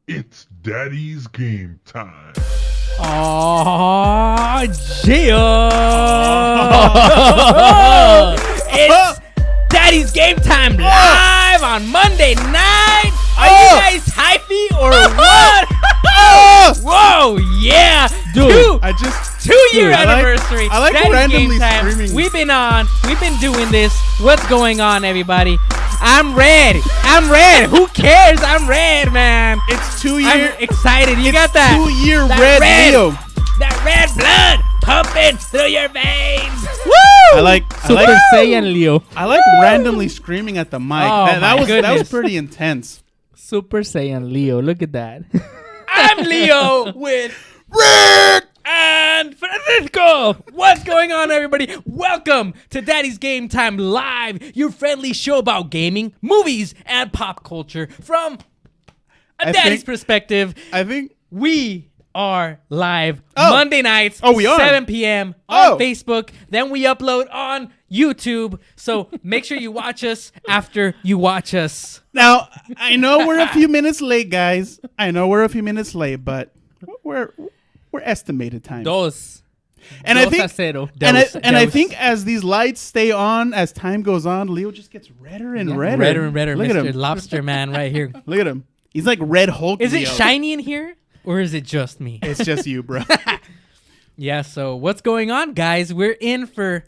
It's Daddy's game time. Oh, yeah! It's Daddy's Game Time live on Monday night. Are you guys hypey or what? Whoa, yeah, Dude, two-year anniversary. I like Daddy's randomly Game Time. screaming. We've been doing this. What's going on, everybody? I'm red. Who cares? I'm red, man. It's 2 year. I'm excited. You got that? 2 year That red red. Leo. That red blood pumping through your veins. Woo! I like Super Saiyan Leo. I like randomly screaming at the mic. Oh, that was goodness. pretty intense. Super Saiyan Leo. Look at that. I'm Leo with Rick and Francisco. What's going on, everybody? Welcome to Daddy's Game Time Live, your friendly show about gaming, movies, and pop culture from a daddy's perspective. I think We are live Monday nights, we are. 7 p.m. on Facebook. Then we upload on YouTube. So make sure you watch us after you watch us. now I know we're a few minutes late, guys. I know we're a few minutes late, but we're estimated time. Dos. And I Dos think a cero. I think as these lights stay on, as time goes on, Leo just gets redder and redder. Redder and redder, Look Mr. at him. Lobster Man right here. Look at him. He's like Red Hulk. Is it Leo. shiny in here or is it just me? It's just you, bro. Yeah, so what's going on, guys? We're in for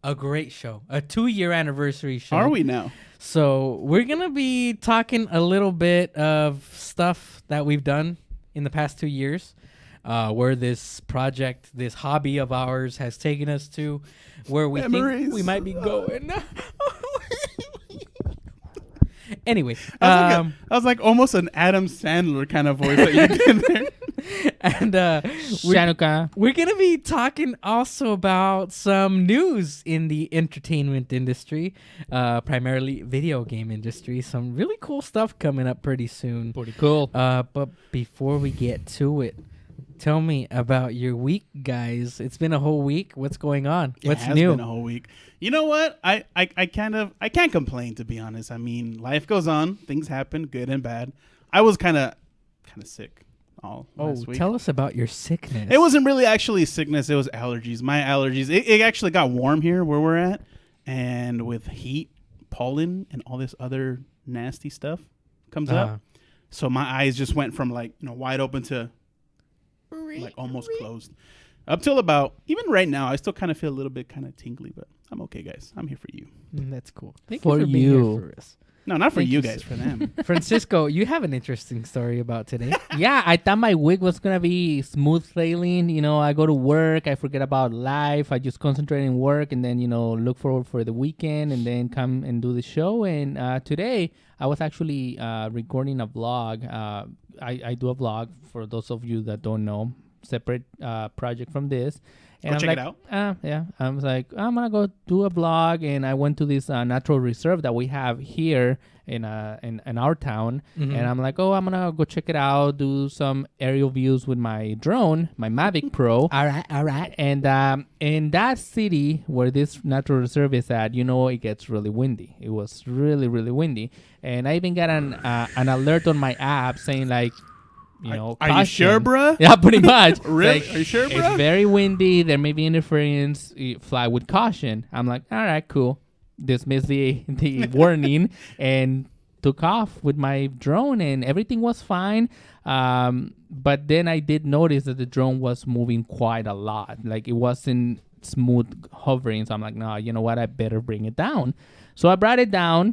a great show, a 2-year anniversary show. Are we now? So we're going to be talking a little bit of stuff that we've done in the past 2 years, where this project, this hobby of ours has taken us to, where we Memories. think we might be going. Anyway, That was like almost an Adam Sandler kind of voice that you did there. and Shanuka. we're going to be talking also about some news in the entertainment industry, primarily video game industry. Some really cool stuff coming up pretty soon. Pretty cool. But before we get to it, tell me about your week, guys. It's been a whole week. What's going on? What's It has new? been a whole week. You know what? I can't complain, to be honest. I mean, life goes on. Things happen, good and bad. I was kind of sick all last week. Tell us about your sickness. It wasn't really actually sickness. It was allergies. My allergies. It actually got warm here where we're at, and with heat, pollen, and all this other nasty stuff comes up. So my eyes just went from wide open to like almost closed. Up till about, even right now, I still kind of feel a little bit kind of tingly, but I'm okay, guys. I'm here for you. That's cool. Thank For you for being you. here for us. No, not for Thank you you, guys, sir. for them. Francisco, you have an interesting story about today. Yeah, I thought my week was going to be smooth sailing. You know, I go to work. I forget about life. I just concentrate in work and then, look forward for the weekend and then come and do the show. And today I was actually recording a vlog. I do a vlog for those of you that don't know. Separate project from this. And Go I'm check like, it out. Yeah, I was like, I'm gonna go do a vlog, and I went to this natural reserve that we have here in our town, and I'm like, I'm gonna go check it out, do some aerial views with my drone, my Mavic Pro. All right. And in that city where this natural reserve is at, it gets really windy. It was really, really windy, and I even got an alert on my app saying like, Are you caution. sure, bruh? Yeah, pretty much. Really? Like, Are you sure, it's bruh? very windy. There may be interference. Fly with caution. I'm like, all right, cool. Dismiss the warning and took off with my drone, and everything was fine. But then I did notice that the drone was moving quite a lot. Like, it wasn't smooth hovering. So I'm like, no, you know what? I better bring it down. So I brought it down.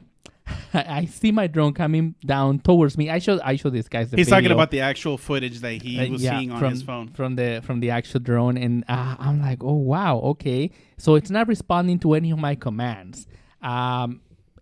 I see my drone coming down towards me. I show these guys the He's video. talking about the actual footage that he was seeing on his phone. from the actual drone, and I'm like, oh wow, okay. So it's not responding to any of my commands.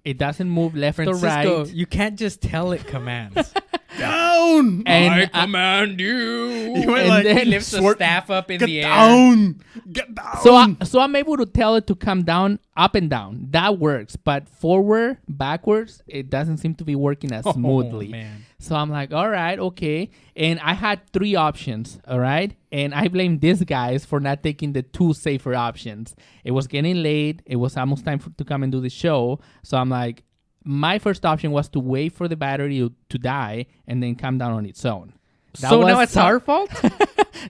It doesn't move left Francisco, or right. you can't just tell it commands. Down! And command you. You went and like, then He lifts the sword- staff up in Get the air. down! Get down! so I'm able to tell it to come down, up and down. That works, but forward, backwards, it doesn't seem to be working as smoothly. Man. So I'm like, all right, okay. And I had 3 options, all right? And I blame these guys for not taking the 2 safer options. It was getting late. It was almost time to come and do the show. So I'm like, my first option was to wait for the battery to die and then come down on its own. So now it's our fault?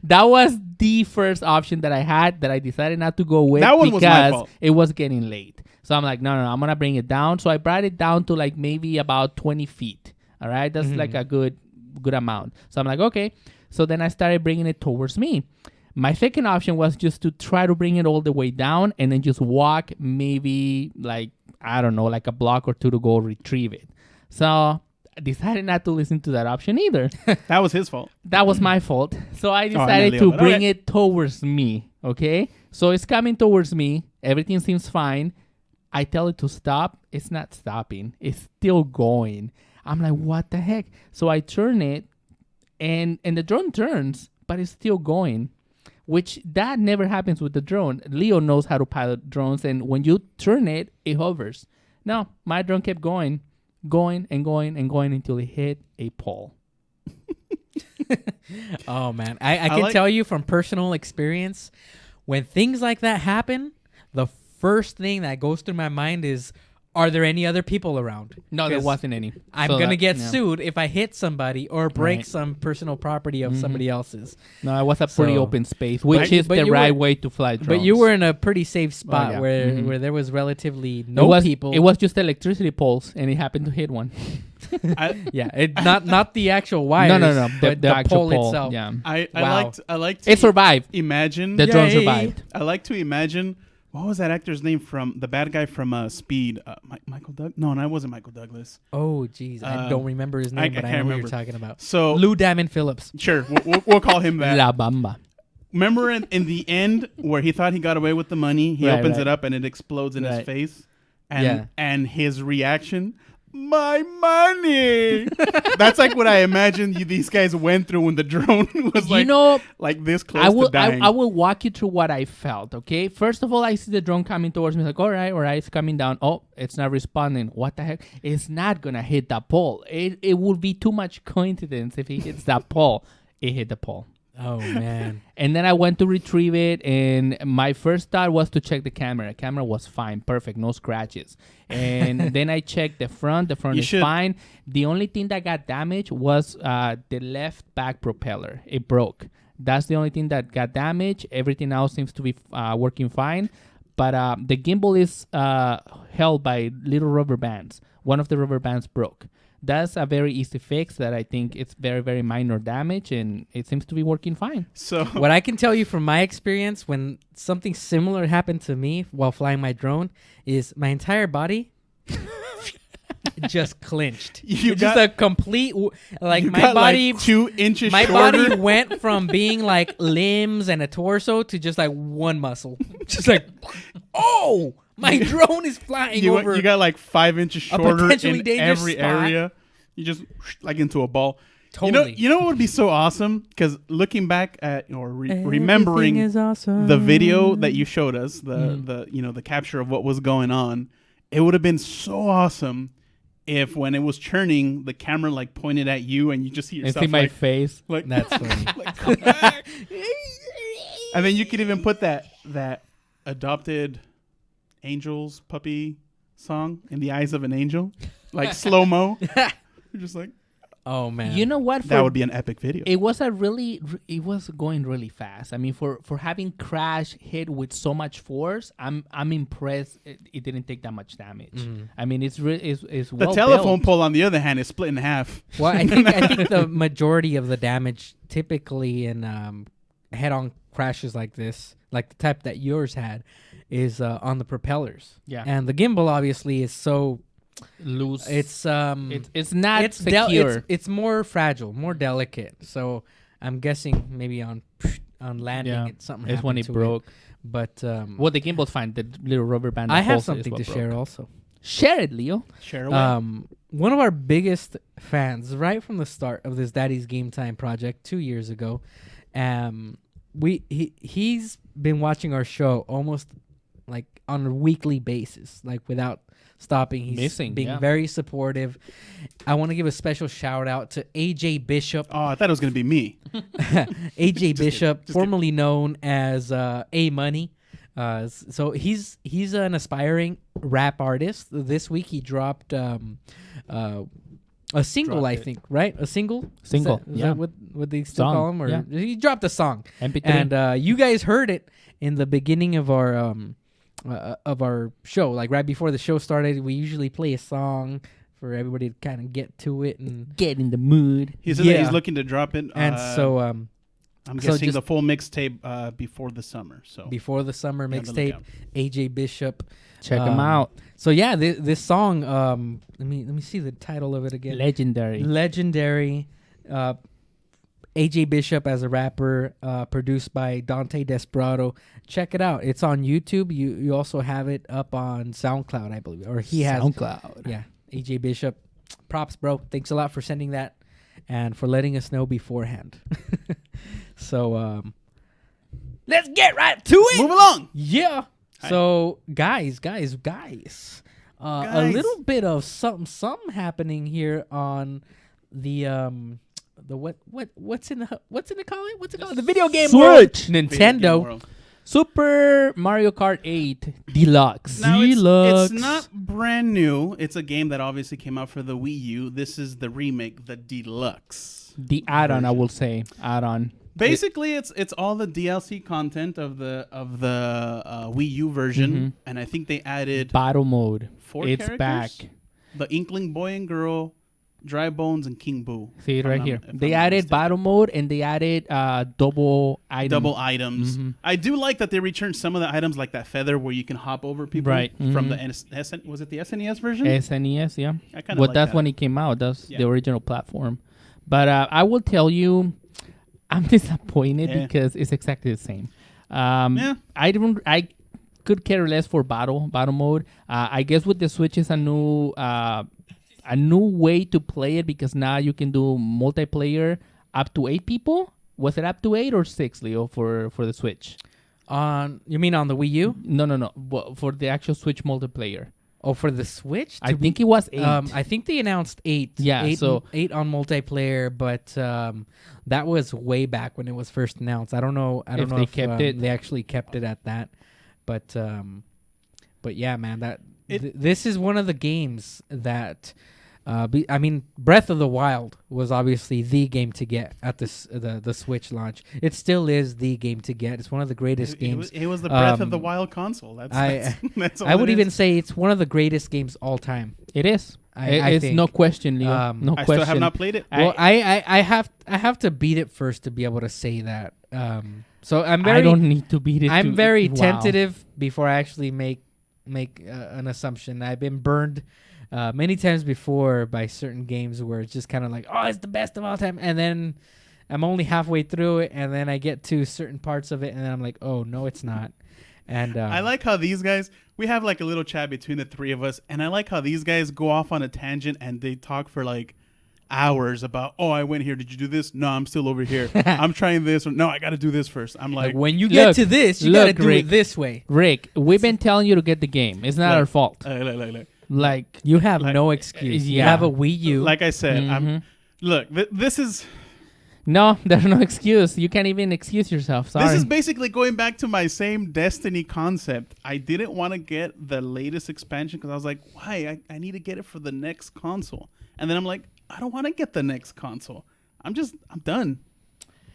That was the first option that I had that I decided not to go with That one was my because fault. it was getting late. So I'm like, no, I'm going to bring it down. So I brought it down to like maybe about 20 feet. All right. That's like a good amount. So I'm like, okay. So then I started bringing it towards me. My second option was just to try to bring it all the way down and then just walk maybe like, I don't know, like a block or two to go retrieve it. So I decided not to listen to that option either. That was his fault. That was my fault. So I I decided know, to Leo, but bring okay. it towards me. Okay. So it's coming towards me. Everything seems fine. I tell it to stop. It's not stopping. It's still going. I'm like, what the heck? So I turn it and the drone turns, but it's still going, which that never happens with the drone. Leo knows how to pilot drones. And when you turn it, it hovers. No, my drone kept going and going until it hit a pole. Oh, man. I can like- tell you from personal experience, when things like that happen, the first thing that goes through my mind is, are there any other people around? No, there 'Cause wasn't any. I'm So going to that- get yeah. sued if I hit somebody or break Right. some personal property of somebody else's. No, it was a pretty So- open space, which But- is but the you right were- way to fly drones. But you were in a pretty safe spot yeah. where there was relatively no it was, people. It was just electricity poles, and it happened to hit one. Yeah, not the actual wires. No. But the actual pole itself. Yeah, I Wow. like to it survived. imagine The drone Yay. survived. I like to imagine, what was that actor's name from the bad guy from Speed? Michael Doug? No, it wasn't Michael Douglas. Oh, jeez. I don't remember his I name, but I can't know what remember. you're talking about. So Lou Diamond Phillips. sure, we'll call him that. La Bamba. Remember in the end where he thought he got away with the money, he Right, opens right. it up and it explodes in his Right. face, and Yeah. and his reaction, my money. That's like what I imagine these guys went through when the drone was You know, like this close I will to dying. I will walk you through what I felt. Okay, first of all, I see the drone coming towards me. Like, all right, it's coming down. Oh, it's not responding. What the heck? It's not gonna hit that pole. It would be too much coincidence if it hits that pole. It hit the pole. Oh, man. And then I went to retrieve it, and my first thought was to check the camera. The camera was fine, perfect, no scratches. And then I checked the front. The front You is should- fine. The only thing that got damaged was the left back propeller. It broke. That's the only thing that got damaged. Everything else seems to be working fine. But the gimbal is held by little rubber bands. One of the rubber bands broke. That's a very easy fix that I think it's very, very minor damage, and it seems to be working fine. So What I can tell you from my experience when something similar happened to me while flying my drone is my entire body just clinched. You It's just got- a complete, like you my got body, like 2 inches my shorter. body went from being like limbs and a torso to just like one muscle. Just like, oh, my drone is flying you, over. you got like 5 inches shorter potentially in dangerous every spot. area. You just like into a ball. Totally. You know what would be so awesome? Because looking back at or remembering is awesome. the video that you showed us, the capture of what was going on, it would have been so awesome if when it was churning, the camera like pointed at you and you just see And yourself see my like, face. like That's funny. like, come back. And then you could even put that adopted angels puppy song in the eyes of an angel, like slow mo. You're just like, Oh, man. You know what? that would be an epic video. It was it was going really fast. I mean, for having crash hit with so much force, I'm impressed. It didn't take that much damage. I mean, it's The well telephone built. pole, on the other hand, is split in half. Well, I think the majority of the damage typically in head-on crashes like this, like the type that yours had, is on the propellers. Yeah. And the gimbal obviously is so Loose. it's it's not it's secure. it's more fragile, more delicate. So I'm guessing maybe on landing Yeah. something It's when happened it to broke. But Well, the gimbal's fine. The little rubber band. I that have holds it is something what to broke. share also. Share it, Leo. Share away. One of our biggest fans, right from the start of this Daddy's Game Time project 2 years ago, he's been watching our show almost like on a weekly basis, like without stopping. He's Missing, being yeah. very supportive. I want to give a special shout out to AJ Bishop. Oh, I thought it was going to be me. AJ Bishop, just formerly known as A Money. So he's an aspiring rap artist. This week he dropped a single, Dropped I it. think, right? A single. Single, Is yeah. that what they still Song, call him? Or yeah. he dropped a song. MP3. And you guys heard it in the beginning of our show. Like right before the show started, we usually play a song for everybody to kind of get to it and Get in the mood. He said that Yeah. he's looking to drop it. and so I'm so guessing just- the full mixtape before the summer. So before the summer Be on the mixtape, lookout. AJ Bishop. Check them out. So yeah, this song. Let me see the title of it again. Legendary. Legendary. AJ Bishop as a rapper, produced by Dante Desperado. Check it out. It's on YouTube. You also have it up on SoundCloud, I believe, or he has. SoundCloud. Yeah, AJ Bishop. Props, bro. Thanks a lot for sending that and for letting us know beforehand. So let's get right to it. move along. Yeah. Hi. So guys. A Guys. little bit of something happening here on the what's in the What's it called? The video game world. Switch. Video game Nintendo. world. Super Mario Kart 8 Deluxe. Now Deluxe. it's not brand new. It's a game that obviously came out for the Wii U. This is the remake, the Deluxe. The add-on, I version. will say. Add-on. Basically, it's all the DLC content of the Wii U version, Mhm. and I think they added Battle mode. 4 It's characters? back. The Inkling Boy and Girl, Dry Bones, and King Boo. See it if I'm right not- here. if I'm They not added mistaken. battle mode and they added double item. Double items. Mhm. I do like that they returned some of the items, like that feather where you can hop over people. Right. From Mhm. the was it the SNES version? SNES, yeah. I kind of Well, like that's that. when it came out. That's Yeah. the original platform. But I will tell you, I'm disappointed Yeah. because it's exactly the same. Yeah. I could care less for battle mode. I guess with the Switch is a new way to play it because now you can do multiplayer up to 8 people. Was it up to 8 or 6, Leo, for the Switch? You mean on the Wii U? No. For the actual Switch multiplayer. Oh, for the Switch? I think it was 8. I think they announced 8. Yeah, 8, so- 8 on multiplayer, but that was way back when it was first announced. I don't know If they kept it. They actually kept it at that. But yeah, man, It- this is one of the games that I mean, Breath of the Wild was obviously the game to get at the Switch launch. It still is the game to get. It's one of the greatest games. It was the Breath of the Um, Wild console. That's all I would it even is. say it's one of the greatest games all time. It is. I It's think. no question, Leo. No I question. still have not played it. Well, I have to beat it first to be able to say that. So I'm very I don't need to beat it. I'm to- very wow. tentative before I actually make an assumption. I've been burned many times before by certain games where it's just kind of like, oh, it's the best of all time, and then I'm only halfway through it, and then I get to certain parts of it, and then I'm like, oh no, it's not. And I like how these guys, we have like a little chat between the three of us, and I like how these guys go off on a tangent and they talk for like hours about, oh, I went here. Did you do this? No, I'm still over here. I'm trying this. Or, no, I got to do this first. I'm like like, when you get Look, to this, you gotta look, do Rick. it this way. Rick, we've been telling you to get the game. It's not Look, our fault. look. Like, You have Like, no excuse. You yeah. have a Wii U. Like I said, Mhm. look, this is no, there's no excuse. You can't even excuse yourself. Sorry. This is basically going back to my same Destiny concept. I didn't want to get the latest expansion because I was like, why? I need to get it for the next console. And then I'm like, I don't want to get the next console. I'm done.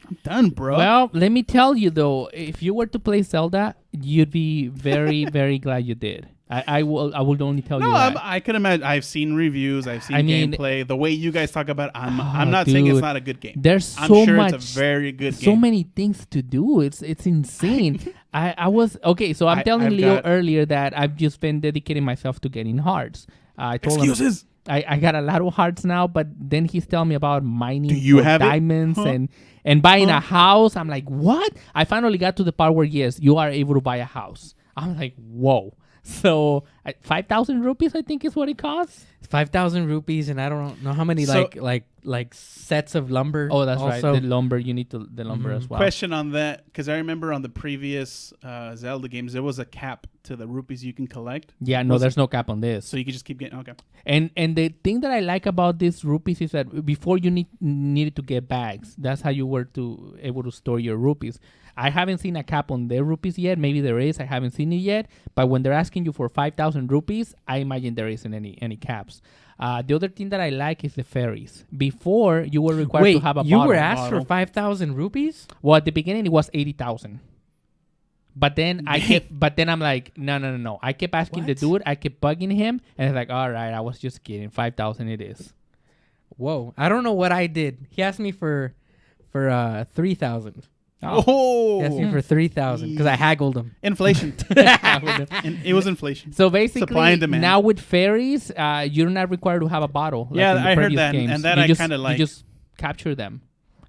I'm done, bro. Well, let me tell you though, if you were to play Zelda, you'd be very, very glad you did. I would only tell you that. I can imagine. I've seen reviews. I've seen I mean- gameplay. The way you guys talk about it, I'm Oh, not saying it's dude. not a good game. There's I'm so sure much, it's a very good so game. many things to do. It's insane. I was okay. So I'm telling I've Leo got- earlier that I've just been dedicating myself to getting hearts. I told him Excuses. I got a lot of hearts now, but then he's telling me about mining Do you for have it? diamonds Huh? and buying Huh? a house. I'm like, what? I finally got to the part where yes, you are able to buy a house. I'm like, whoa. So 5,000 rupees, I think, is what it costs. 5,000 rupees, and I don't know how many So- like sets of lumber. Oh, that's right. also. The lumber, you need the lumber as well. Question on that, because I remember on the previous Zelda games, there was a cap to the rupees you can collect. Yeah, no, there's no cap on this. So you can just keep getting, okay. And the thing that I like about these rupees is that before you needed to get bags. That's how you were able to store your rupees. I haven't seen a cap on their rupees yet. Maybe there is. I haven't seen it yet. But when they're asking you for 5,000 rupees, I imagine there isn't any caps. The other thing that I like is the ferries. Before, you were required to have a you bottle. were asked for 5,000 rupees? Well, at the beginning, it was 80,000. But then I'm like, no. I kept asking the What? dude. I kept bugging him. And he's like, all right, I was just kidding. 5,000 it is. Whoa. I don't know what I did. He asked me for 3,000. Oh, He asked me for 3,000 because I haggled him. inflation. And it was inflation. So basically, Supply and demand. now with ferries, you're not required to have a bottle. Yeah, in the I heard previous that, games. and that You I just- kinda like. You just capture them,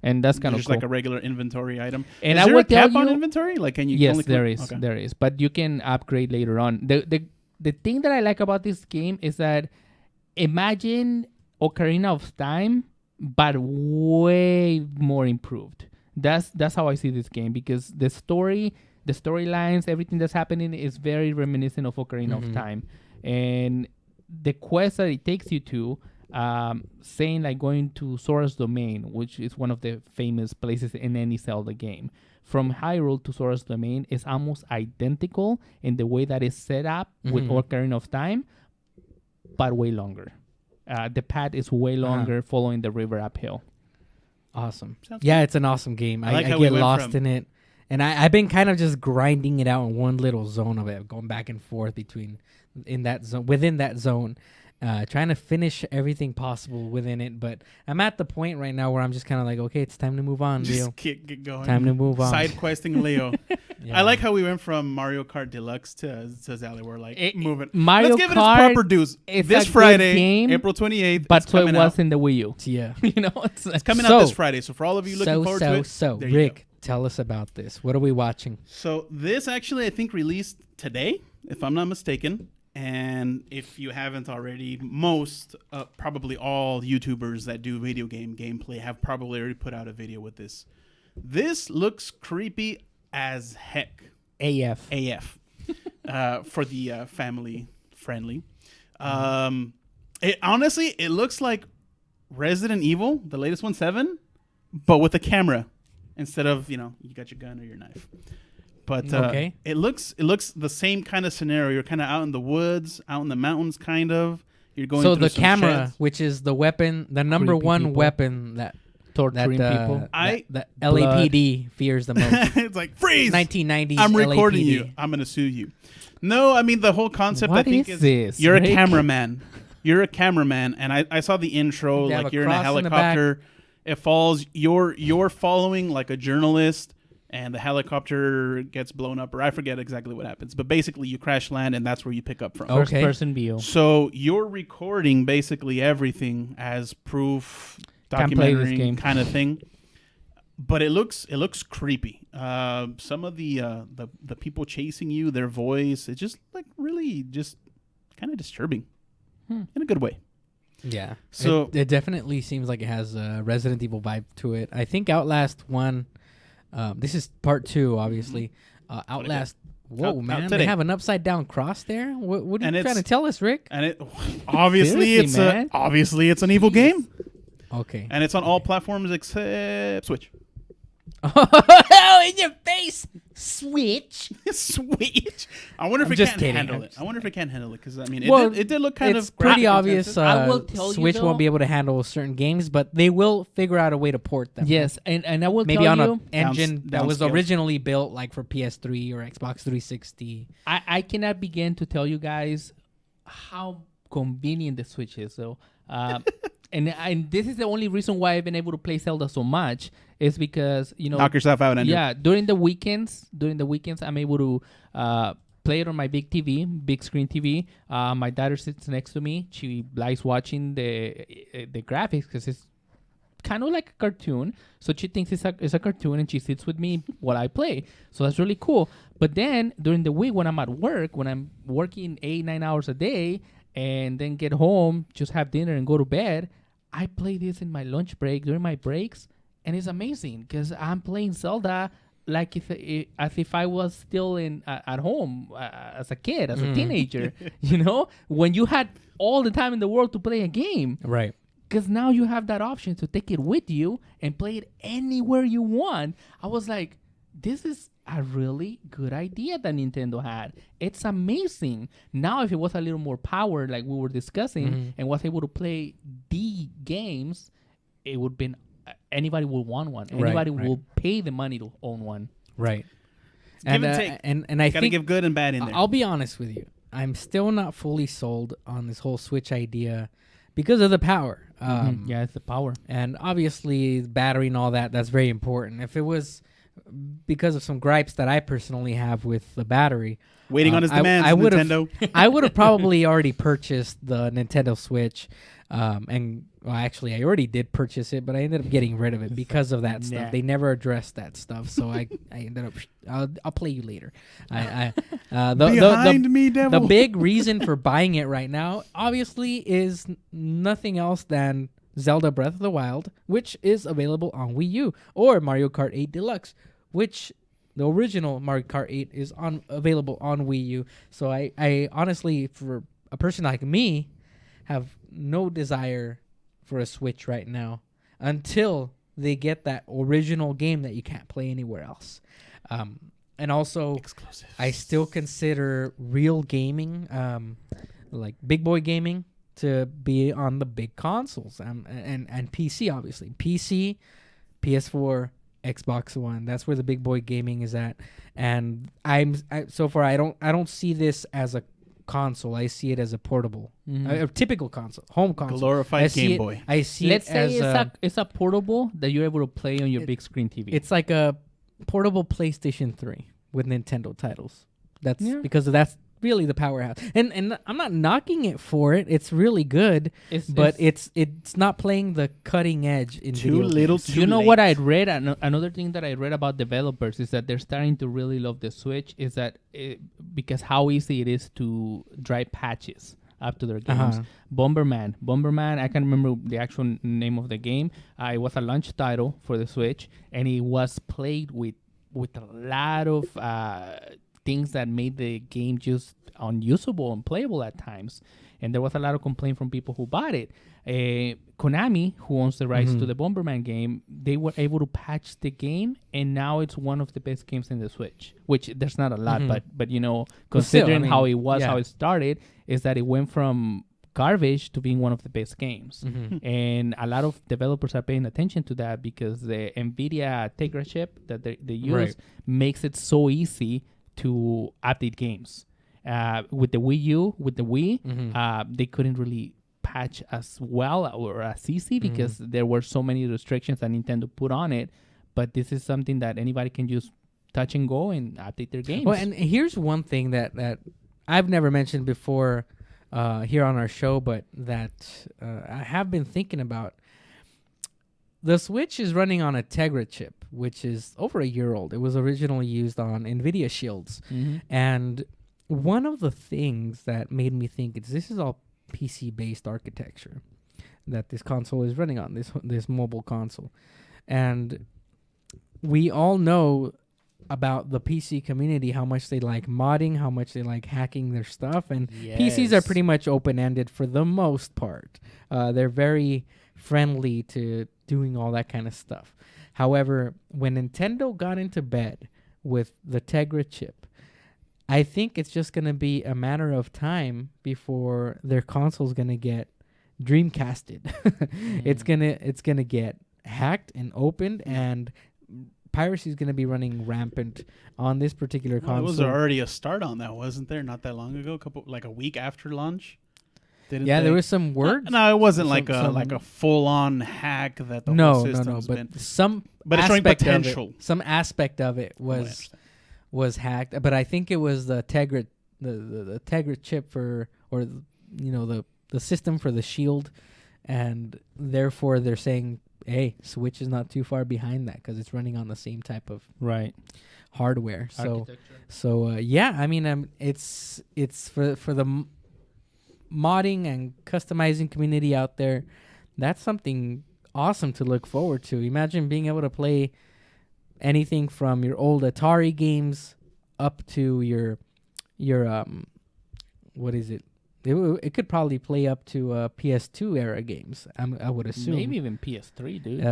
and that's kind of Just cool. like a regular inventory item. And is I there will a cap tell on you- inventory? Like, can you? Yes, only there collect- is. okay. There is. But you can upgrade later on. The thing that I like about this game is that imagine Ocarina of Time, but way more improved. That's how I see this game, because the storylines, everything that's happening is very reminiscent of Ocarina of Time. And the quest that it takes you to, saying like going to Sora's Domain, which is one of the famous places in any Zelda game. From Hyrule to Sora's Domain is almost identical in the way that it's set up with Ocarina of Time, but way longer. The path is way longer, following the river uphill. Awesome. Sounds Yeah, it's an awesome game. I like I how we get went lost from- in it. And I've been kind of just grinding it out in one little zone of it, going back and forth within that zone, trying to finish everything possible within it. But I'm at the point right now where I'm just kind of like, okay, it's time to move on, Leo. Just get going. Time to move on. Side questing Leo. Yeah. I like how we went from Mario Kart Deluxe to Zelda. We're like moving. Mario Let's give it its Kart proper dues. is This a good Friday, game, April 28th. But it's so it coming was out. in the Wii U. Yeah. You know, It's coming out this Friday. So for all of you looking forward to it, there you go. Rick, tell us about this. What are we watching? So this actually, I think, released today, if I'm not mistaken. And if you haven't already, probably all YouTubers that do video game gameplay have probably already put out a video with this. This looks creepy as heck. AF. For the family friendly. Honestly, it looks like Resident Evil, the latest one, 7, but with a camera instead of, you got your gun or your knife. But Okay. it looks the same kind of scenario. You're kind of out in the woods, out in the mountains, kind of. You're going So through the some camera, sheds. which is the weapon, the number Creepy one people. weapon that Torturing people. the LAPD fears the most. It's like, freeze! 1990s I'm recording LAPD. you. I'm going to sue you. No, I mean, the whole concept, What I think, is this, you're Rick? a cameraman. You're a cameraman. And I saw the intro, They have like a you're in a cross in the back. helicopter. It falls. You're following like a journalist, and the helicopter gets blown up, or I forget exactly what happens. But basically, you crash land, and that's where you pick up from. Oh. First Okay. person view. So you're recording basically everything as proof, Can't play this documentary game. kind of thing. But it looks creepy. Some of the people chasing you, their voice, it's just like really just kind of disturbing in a good way. Yeah. So- it definitely seems like it has a Resident Evil vibe to it. I think Outlast 1, this is part 2, obviously. Outlast, whoa, Out man. today. They have an upside down cross there? What are And you trying to it's- tell us, Rick? And it obviously Seriously, it's an evil game, Okay. and it's on all platforms except Switch. Oh, in your face, Switch. Switch. I wonder if I'm it just can't kidding. handle it. I wonder if it can handle it because I mean, Well, it did look kind It's of pretty graphic obvious intensive. I will tell you, Switch though- won't be able to handle certain games, but they will figure out a way to port them. Yes, and I will Maybe tell on you, an engine that was downscaled. originally built like for PS3 or Xbox 360. I cannot begin to tell you guys how convenient the Switch is. So, and this is the only reason why I've been able to play Zelda so much is because Knock yourself out, Andrew. yeah, during the weekends, I'm able to play it on my big TV, big screen TV. My daughter sits next to me. She likes watching the graphics because it's kind of like a cartoon. So she thinks it's a cartoon, and she sits with me while I play. So that's really cool. But then during the week when I'm at work, when I'm working 8-9 hours a day, and then get home, just have dinner and go to bed, I play this in my lunch break during my breaks, and it's amazing because I'm playing Zelda like as if I was still at home as a kid, as a teenager. You know, when you had all the time in the world to play a game, Right. because now you have that option to take it with you and play it anywhere you want. I was like, this is a really good idea that Nintendo had. It's amazing. Now, if it was a little more power, like we were discussing, and was able to play the games, it would been anybody would want one. Anybody will pay the money to own one. Right. Give and take. And I Gotta think give good and bad in there. I'll be honest with you. I'm still not fully sold on this whole Switch idea because of the power. Yeah, it's the power. And obviously, battery and all that, that's very important. If it was because of some gripes that I personally have with the battery, Waiting on his demands, Nintendo. I would have probably already purchased the Nintendo Switch. And well, actually, I already did purchase it, but I ended up getting rid of it because of that stuff. They never addressed that stuff, so I ended up. I'll play you later. Behind me, devil. The big reason for buying it right now, obviously, is nothing else than Zelda Breath of the Wild, which is available on Wii U, or Mario Kart 8 Deluxe, which the original Mario Kart 8 is available on Wii U. So I honestly, for a person like me, have no desire for a Switch right now until they get that original game that you can't play anywhere else. And also, Exclusives. I still consider real gaming, like big boy gaming, to be on the big consoles and PC, obviously. PC, PS4, Xbox One. That's where the big boy gaming is at. And so far I don't see this as a console. I see it as a portable, a typical console, home console. Glorified Game Boy. I see Let's it say as it's a portable that you're able to play on your big screen TV. it's like a portable PlayStation 3 with Nintendo titles. That's because that's really the powerhouse. And I'm not knocking it for it. It's really good, but it's not playing the cutting edge in Too video little, games. too You know late. what I read? Another thing that I read about developers is that they're starting to really love the Switch. Is that because how easy it is to drive patches up to their games. Bomberman. I can't remember the actual name of the game. It was a launch title for the Switch, and it was played with a lot of things that made the game just unusable and playable at times. And there was a lot of complaint from people who bought it. Konami, who owns the rights to the Bomberman game, they were able to patch the game, and now it's one of the best games in the Switch. Which there's not a lot, but you know, considering how it was, how it started, is that it went from garbage to being one of the best games. And a lot of developers are paying attention to that because the NVIDIA Tegra chip that they use makes it so easy to update games. With the Wii U, with the Wii, they couldn't really patch as well or as easy because there were so many restrictions that Nintendo put on it. But this is something that anybody can just touch and go and update their games. Well, and here's one thing that I've never mentioned before here on our show, but that I have been thinking about. The Switch is running on a Tegra chip, which is over a year old. It was originally used on NVIDIA Shields. And one of the things that made me think this is all PC-based architecture that this console is running on, this mobile console. And we all know about the PC community, how much they like modding, how much they like hacking their stuff. And PCs are pretty much open-ended for the most part. They're very friendly to doing all that kind of stuff. However, when Nintendo got into bed with the Tegra chip, I think it's just going to be a matter of time before their console's going to get Dreamcasted. It's going to get hacked and opened, and piracy is going to be running rampant on this particular console. There was already a start on that, wasn't there? Not that long ago, a week after launch. There was some words. No, it wasn't like a full-on hack that the whole system's been. But it's showing potential. Some aspect of it was hacked, but I think it was the Tegra, the Tegra chip the system for the Shield, and therefore they're saying hey, Switch is not too far behind that because it's running on the same type of Right. hardware. Architecture. Yeah, I mean, it's for the modding and customizing community out there. That's something awesome to look forward to. Imagine being able to play anything from your old Atari games up to your what is it? It could probably play up to PS2 era games. I would assume. Maybe even PS3, dude.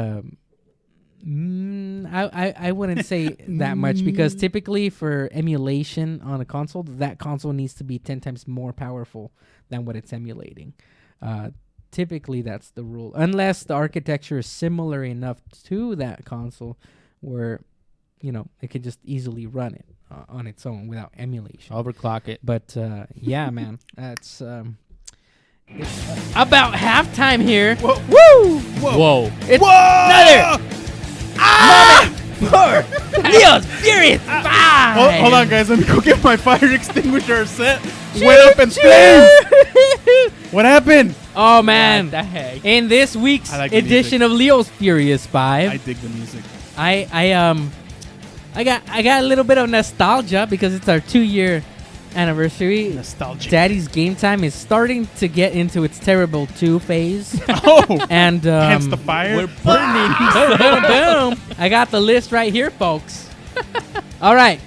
I wouldn't say that much because typically for emulation on a console, that console needs to be 10 times more powerful than what it's emulating. Typically, that's the rule. Unless the architecture is similar enough to that console where, it could just easily run it on its own without emulation. Overclock it. But, yeah, man, that's... it's about halftime here. Whoa. Woo! Whoa. It's another moment for Leo's Furious 5. Hold on, guys. Let me go get my fire extinguisher set. Went up in flames. What happened? Oh, man. What the heck? In this week's I like the edition of Leo's Furious 5, I dig the music. I got a little bit of nostalgia because it's our 2-year anniversary. Nostalgic. Daddy's Game Time is starting to get into its Terrible 2 phase. Oh, And hence the fire. We're burning. boom, boom. I got the list right here, folks. All right.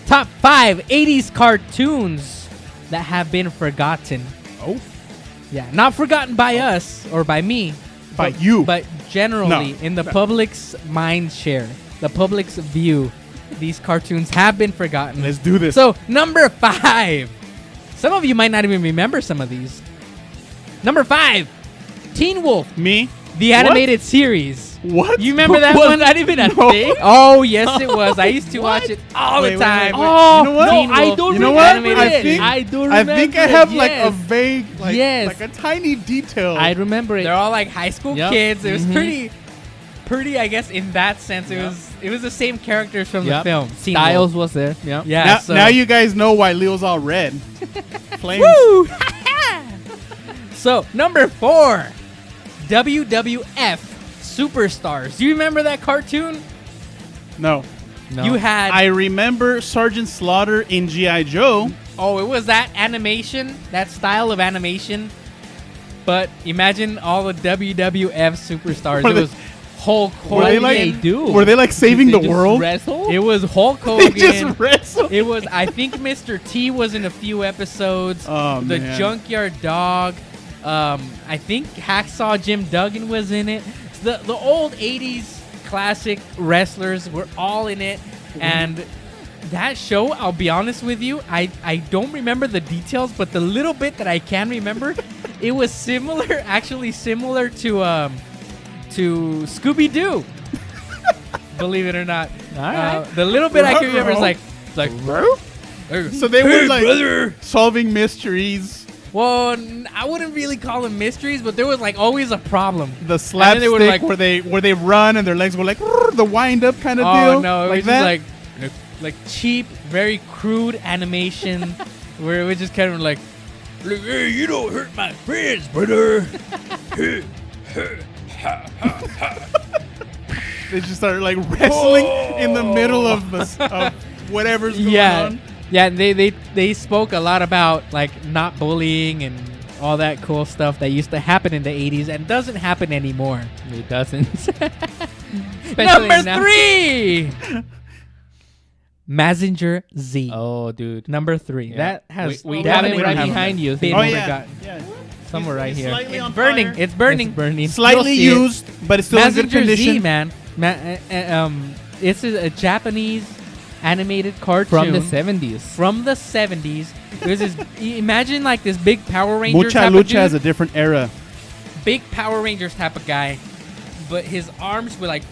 Top 5 80s cartoons that have been forgotten. Oh, Yeah, not forgotten by us or by me. by but, you. But generally, No. in the public's mind share, the public's view, these cartoons have been forgotten. Let's do this. So, number 5. Some of you might not even remember some of these. Number 5, Teen Wolf, Me? the animated series. What? You remember that Was one? that even a No. thing? Oh, yes, it was. I used to watch it all Wait, the wait, time. wait, wait. Oh, You know what? Teen No, I Wolf. don't You know remember what? Animated. I think I do I remember think I it, have like a yes. vague, Yes. like a tiny detail. I remember it. They're all like high school Yep. kids. It was Mhm. pretty, I guess, in that sense. It was the same characters from Yep. the film. Teen Styles Wolf. was there. Yeah. Yeah. now, so- now you guys know why Leo's all red. Flames. Woo! So, number 4, WWF Superstars. Do you remember that cartoon? No. No. You had... I remember Sergeant Slaughter in G.I. Joe. Oh, it was that animation, that style of animation. But imagine all the WWF superstars. Were It they- was Hulk Were they Hogan. like they do? Were they like saving Did the they just world? Wrestle? It was Hulk They Hogan. just wrestled. It was, I think Mr. T was in a few episodes. Oh, the man. Junkyard Dog. I think Hacksaw Jim Duggan was in it. The old 80s classic wrestlers were all in it. And that show, I'll be honest with you, I don't remember the details, but the little bit that I can remember, it was actually similar to Scooby-Doo. Believe it or not. All right. The little bit I can remember is like, So they were like brother. solving mysteries. Well, I wouldn't really call them mysteries, but there was like always a problem. The then slapstick they would, like- where they run and their legs go like the wind up kind of Oh deal. no, it like was that. just like cheap, very crude animation, where it was just kind of like, hey, you don't hurt my friends, brother. They just started like wrestling in the middle of whatever's going on. Yeah, they spoke a lot about like not bullying and all that cool stuff that used to happen in the 80s and doesn't happen anymore. It doesn't. Number now. 3, Mazinger Z. Oh, dude. Number 3. Yeah. That has We have definitely it right have behind you. been Oh yeah, forgotten. yeah. Somewhere right here. Slightly on It's burning. fire. It's burning. It's burning. Slightly You'll see it. used, but it's still in good Mazinger condition. Z, man. It's a Japanese animated cartoon From the 70s. From the 70s. It was this, imagine like this big Power Rangers Mucha type of Lucha dude. is a different era. Big Power Rangers type of guy, but his arms were like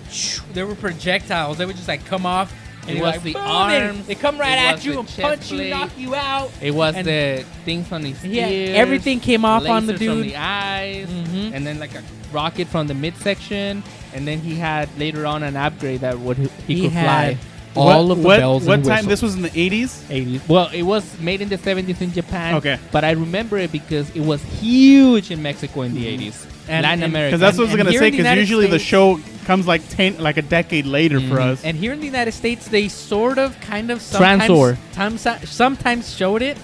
they were projectiles. They would just like come off. And It you're was like, the boom, arms, They come right it at was you the and chest punch you, plate. knock you out. It was And- the things on his Yeah, ears. everything came off on the lasers from dude. the eyes, Mhm. and then like a rocket from the midsection, and then he had later on an upgrade that he could had fly. all of the bells and What whistles. time? This was in the 80s? 80s. Well, it was made in the 70s in Japan. Okay. But I remember it because it was huge in Mexico in the 80s. Latin America. Because that's what I was And going to here say, in the because United usually the States- show comes like a decade later for us. And here in the United States, they sort of, kind of, Transor. sometimes showed it.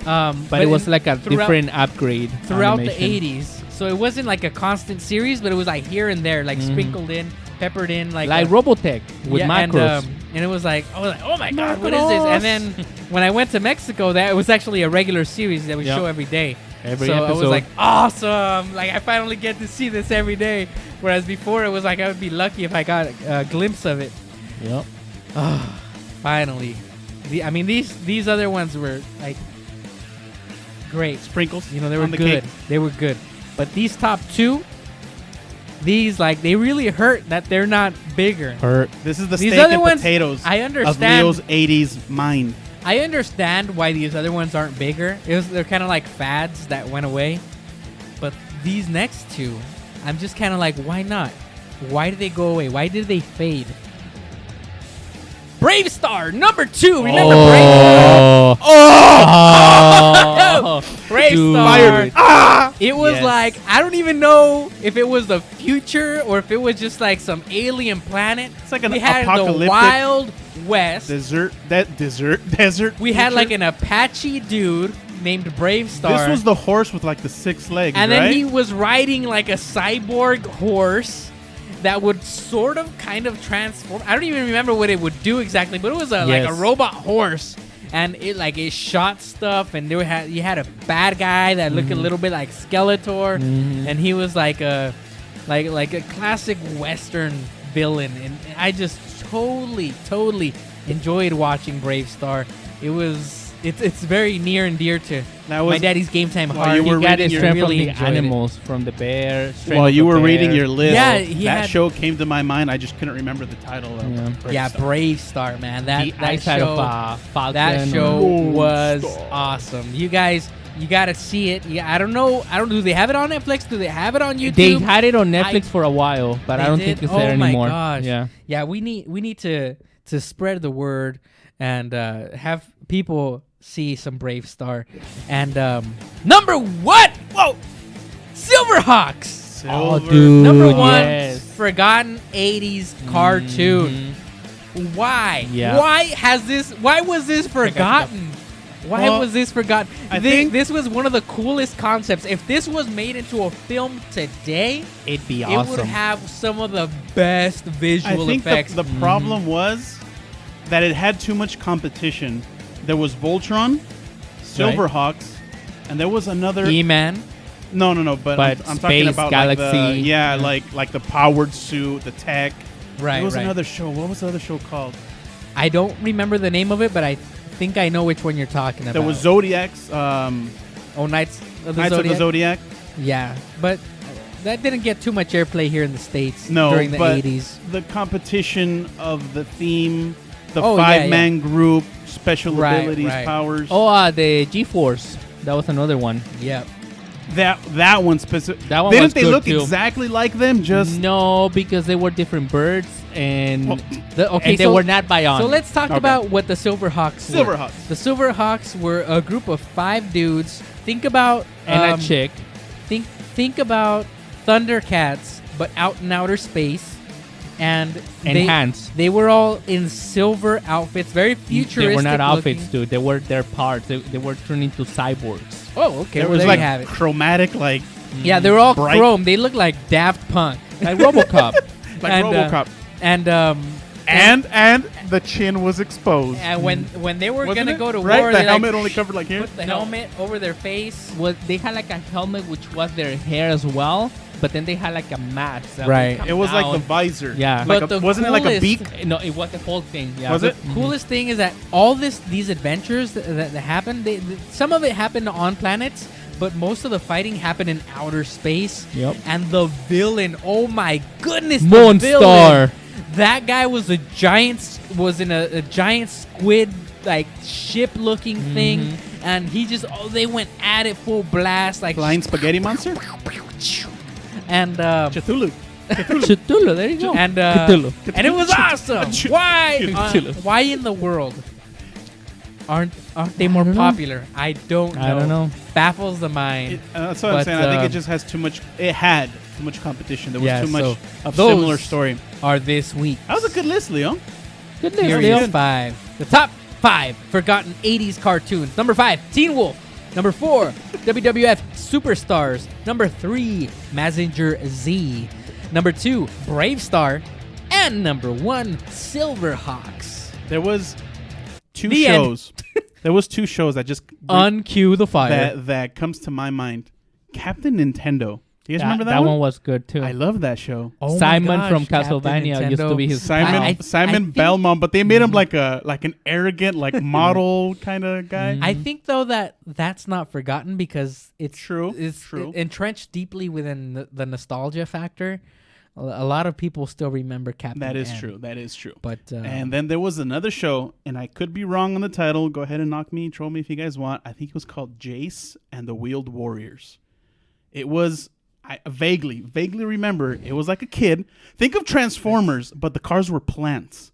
But it was like a different upgrade throughout animation. the 80s. So it wasn't like a constant series, but it was like here and there, like sprinkled in, peppered in, like Robotech with macros. And it was like, oh my god, what is this? And then when I went to Mexico, that it was actually a regular series that we show every day. Every so I episode. was like, awesome! Like I finally get to see this every day. Whereas before it was like I would be lucky if I got a glimpse of it. Yep. Finally, these other ones were like great. Sprinkles. You know, they were on the good. cake. They were good. But these top two, these like they really hurt that they're not bigger. This is the These steak other and ones, potatoes I of understand. Leo's 80s mind. I understand why these other ones aren't bigger. They're kind of like fads that went away. But these next two, I'm just kind of like, why not? Why did they go away? Why did they fade? Brave Star number 2. Remember Brave Star? Oh! Brave Dude. Star. It was Yes. like, I don't even know if it was the future or if it was just like some alien planet. It's like an we had the apocalyptic Wild West. desert. We had like future. an Apache dude named Brave Star. This was the horse with like the 6 legs, and right? then he was riding like a cyborg horse that would sort of kind of transform. I don't even remember what it would do exactly, but it was like a Yes. robot horse. And it shot stuff, and you had a bad guy that looked a little bit like Skeletor, and he was like a classic Western villain, and I just totally enjoyed watching Brave Star. It's very near and dear to That my was- daddy's game time while heart. you were He got reading his your- Strength really from the enjoyed it. animals, from the bear. strength While of you the were reading bear. your list, Yeah, he that had- show came to my mind. I just couldn't remember the title of Yeah. Brave Yeah, Star. Brave Star, man. That The eyesight show, of Falcon. that show Lone was Star. awesome. You guys, you gotta see it. Yeah, I don't know. Do they have it on Netflix? Do they have it on YouTube? They had it on Netflix for a while, but I They don't did? think it's there Oh my anymore. gosh. Yeah. Yeah, we need to spread the word and have people see some Brave Star. And number what? Whoa, Silverhawks. Oh, Silver- dude. Number one, yes. forgotten 80s cartoon. Why? Yeah. Why was this forgotten? Why Well, was this forgotten? I think- this was one of the coolest concepts. If this was made into a film today, It'd be it awesome. would have some of the best I visual think effects. the problem was that it had too much competition. There was Voltron, Silverhawks, and there was another. E-Man. No, but I'm But talking Space about Galaxy. like the powered suit, the tech. Right, There was right. another show. What was the other show called? I don't remember the name of it, but I think I know which one you're talking about. There was Zodiac's Knights of the Knights Zodiac. of the Zodiac. Yeah, but that didn't get too much airplay here in the States No, during the but 80s. the competition of the theme, the Oh, yeah, 5-man group, special Right, abilities, right. powers. Oh, the G-Force. That was another one. Yep. That one specific. That one Didn't was they good look too. exactly like them? Just No, because they were different birds and, Well, and they were not bionic. So let's talk Okay. about what the Silverhawks were. Silverhawks. The Silverhawks were a group of 5 dudes. Think about and a chick. Think about Thundercats, but out in outer space, and Enhanced. They were all in silver outfits, very futuristic. They were not looking. outfits, dude. They were their parts. They were turned into cyborgs. Oh, okay. there Well, was there like you have it. chromatic, like Yeah, they were all bright. chrome. They look like Daft Punk. Like RoboCop. like And, RoboCop. And The chin was exposed. and when they were Wasn't gonna it? go to Right? war, The they helmet like, only covered like here. put the helmet over their face. Well, they had like a helmet which was their hair as well, but then they had like a mask. that would Right. come It was like the down. visor. Yeah. Like But the wasn't it like a coolest- beak? No, it was the whole thing. Yeah. Was it? Coolest thing is that all these adventures that happened, some of it happened on planets, but most of the fighting happened in outer space. Yep. And the villain, oh my goodness, the Moonstar. villain, that guy was in a giant squid like ship looking thing, and they went at it full blast like Flying spaghetti monster. and Cthulhu. Cthulhu. There you go. And Cthulhu. and it was awesome. Why? Cthulhu. Why in the world aren't they more don't know. popular? I don't know. I don't know. Baffles the mind. That's what I'm But, saying. I think it just has too much. It had too much competition. There was Yeah, too much so of those similar story. Are this week? That was a good list, Leo. Good list, Here Leo. is 5. The top 5 forgotten 80s cartoons. Number 5, Teen Wolf. Number 4, WWF Superstars. Number 3, Mazinger Z. Number 2, Brave Star. And number 1, Silverhawks. There was two The end. shows. There was two shows that just Uncue the fire. that comes to my mind. Captain Nintendo. Do you guys remember that That one? one was good too. I love that show. Oh my Simon gosh, from Captain Castlevania used to be his Simon I Simon think- Belmont, but they made him like an arrogant like model kind of guy. I think though that that's not forgotten because it's True, It's true. entrenched deeply within the nostalgia factor. A lot of people still remember Captain. That is N. true. That is true. But And then there was another show, and I could be wrong on the title. Go ahead and knock me, troll me if you guys want. I think it was called Jace and the Wheeled Warriors. It was, I vaguely remember, it was like a kid. Think of Transformers, but the cars were plants.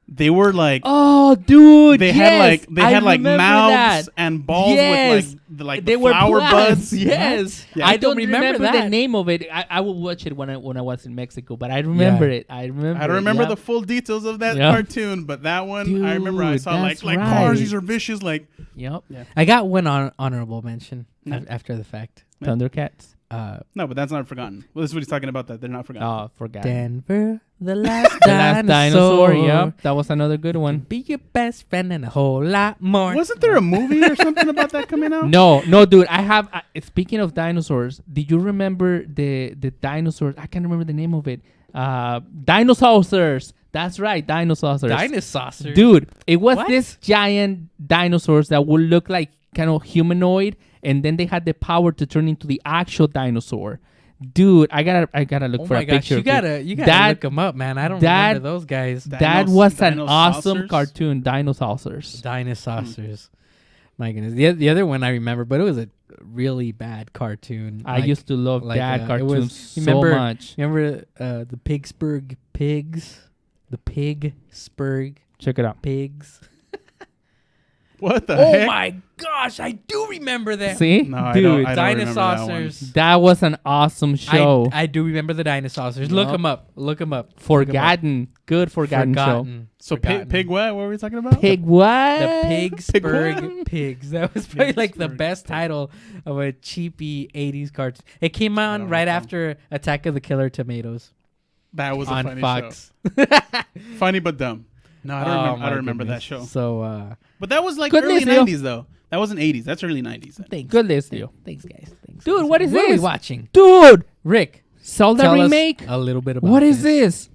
They were like, Oh, dude! they yes, had like remember mouths that. and balls Yes. with like They the were flower plants. buds. Yes, Yeah. I I don't don't remember remember the that. name of it. I will watch it when I was in Mexico, but I remember Yeah. it. I remember. I don't remember it, the full details of that Yeah. cartoon, but that one I remember I Dude, saw like that's cars. right. These are vicious. Like Yep. I got one honorable mention Yeah. after the fact. Thundercats. no, but that's not forgotten. Well, this is what he's talking about. That they're not forgotten. Oh, forgot. Denver, the last The last dinosaur. dinosaur. Yep, that was another good one. Be your best friend and a whole lot more. Wasn't there a movie or something about that coming out? No, dude. I have. Speaking of dinosaurs, did you remember the dinosaurs? I can't remember the name of it. Dinosaurs. That's right, dinosaurs. Dinosaurs? Dude, it was What? this giant dinosaurs that would look like kind of humanoid, and then they had the power to turn into the actual dinosaur. Dude, I gotta look Oh for my a gosh, picture. you of gotta it. look That them up, man. I don't that- remember those guys. that was an Dinosaurs? awesome cartoon, Dinosaurs. Dinosaurs. My goodness. The other one I remember, but it was a really bad cartoon. I used to love that it cartoon was- so remember, much. Remember the Pittsburgh Pigs? The Pittsburgh Check it out. Pigs. What the Oh heck? my gosh, I do remember that. See, No, I dude, don't remember that one. Dinosaurs. that was an awesome show. I do remember the dinosaurs. Look Yup. them up. Look them up. Forgotten, good forgotten, show. So Forgotten. pig what? What were we talking about? Pig what? The Pittsburgh Pig- Pigs. That was probably like the Pittsburgh best title of a cheapy 80s cartoon. It came on don't right recall. after Attack of the Killer Tomatoes That was a on funny Fox. show. Funny but dumb. No, I don't, Oh, remember, I my don't remember that goodness. show. So, But that was like Good early list, Leo. 90s though. That wasn't 80s. That's early 90s. thanks. Good list, Leo. Thanks, guys. Thanks. Dude, guys. what is What are we this? watching? Dude, Rick, Zelda tell remake. us a little bit about What is this?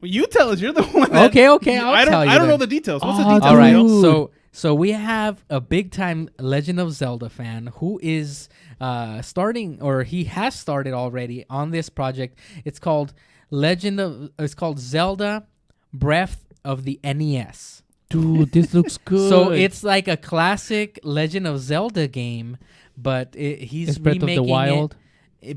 Well, you tell us. You're the one. That, Okay, I'll I don't. tell you I don't know then. the details. What's the Oh, details? All right, Dude. so we have a big time Legend of Zelda fan who is starting, or he has started already on this project. It's called Zelda Breath of the NES. Dude, this looks good. So it's like a classic Legend of Zelda game, but he's It's Breath of the remaking Wild.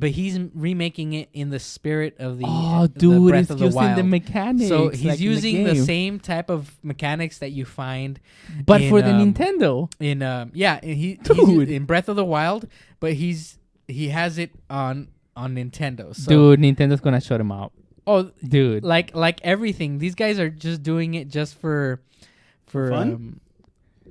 But he's remaking it in the spirit of the Oh, the dude, Breath it's of the using Wild. the mechanics. So he's like in using the game. same type of mechanics that you find, but in, for the um, Nintendo. in he's Dude. in Breath of the Wild, but he has it on Nintendo. So, Dude, Nintendo's gonna shut him out. oh, Dude, like everything, these guys are just doing it just for Fun?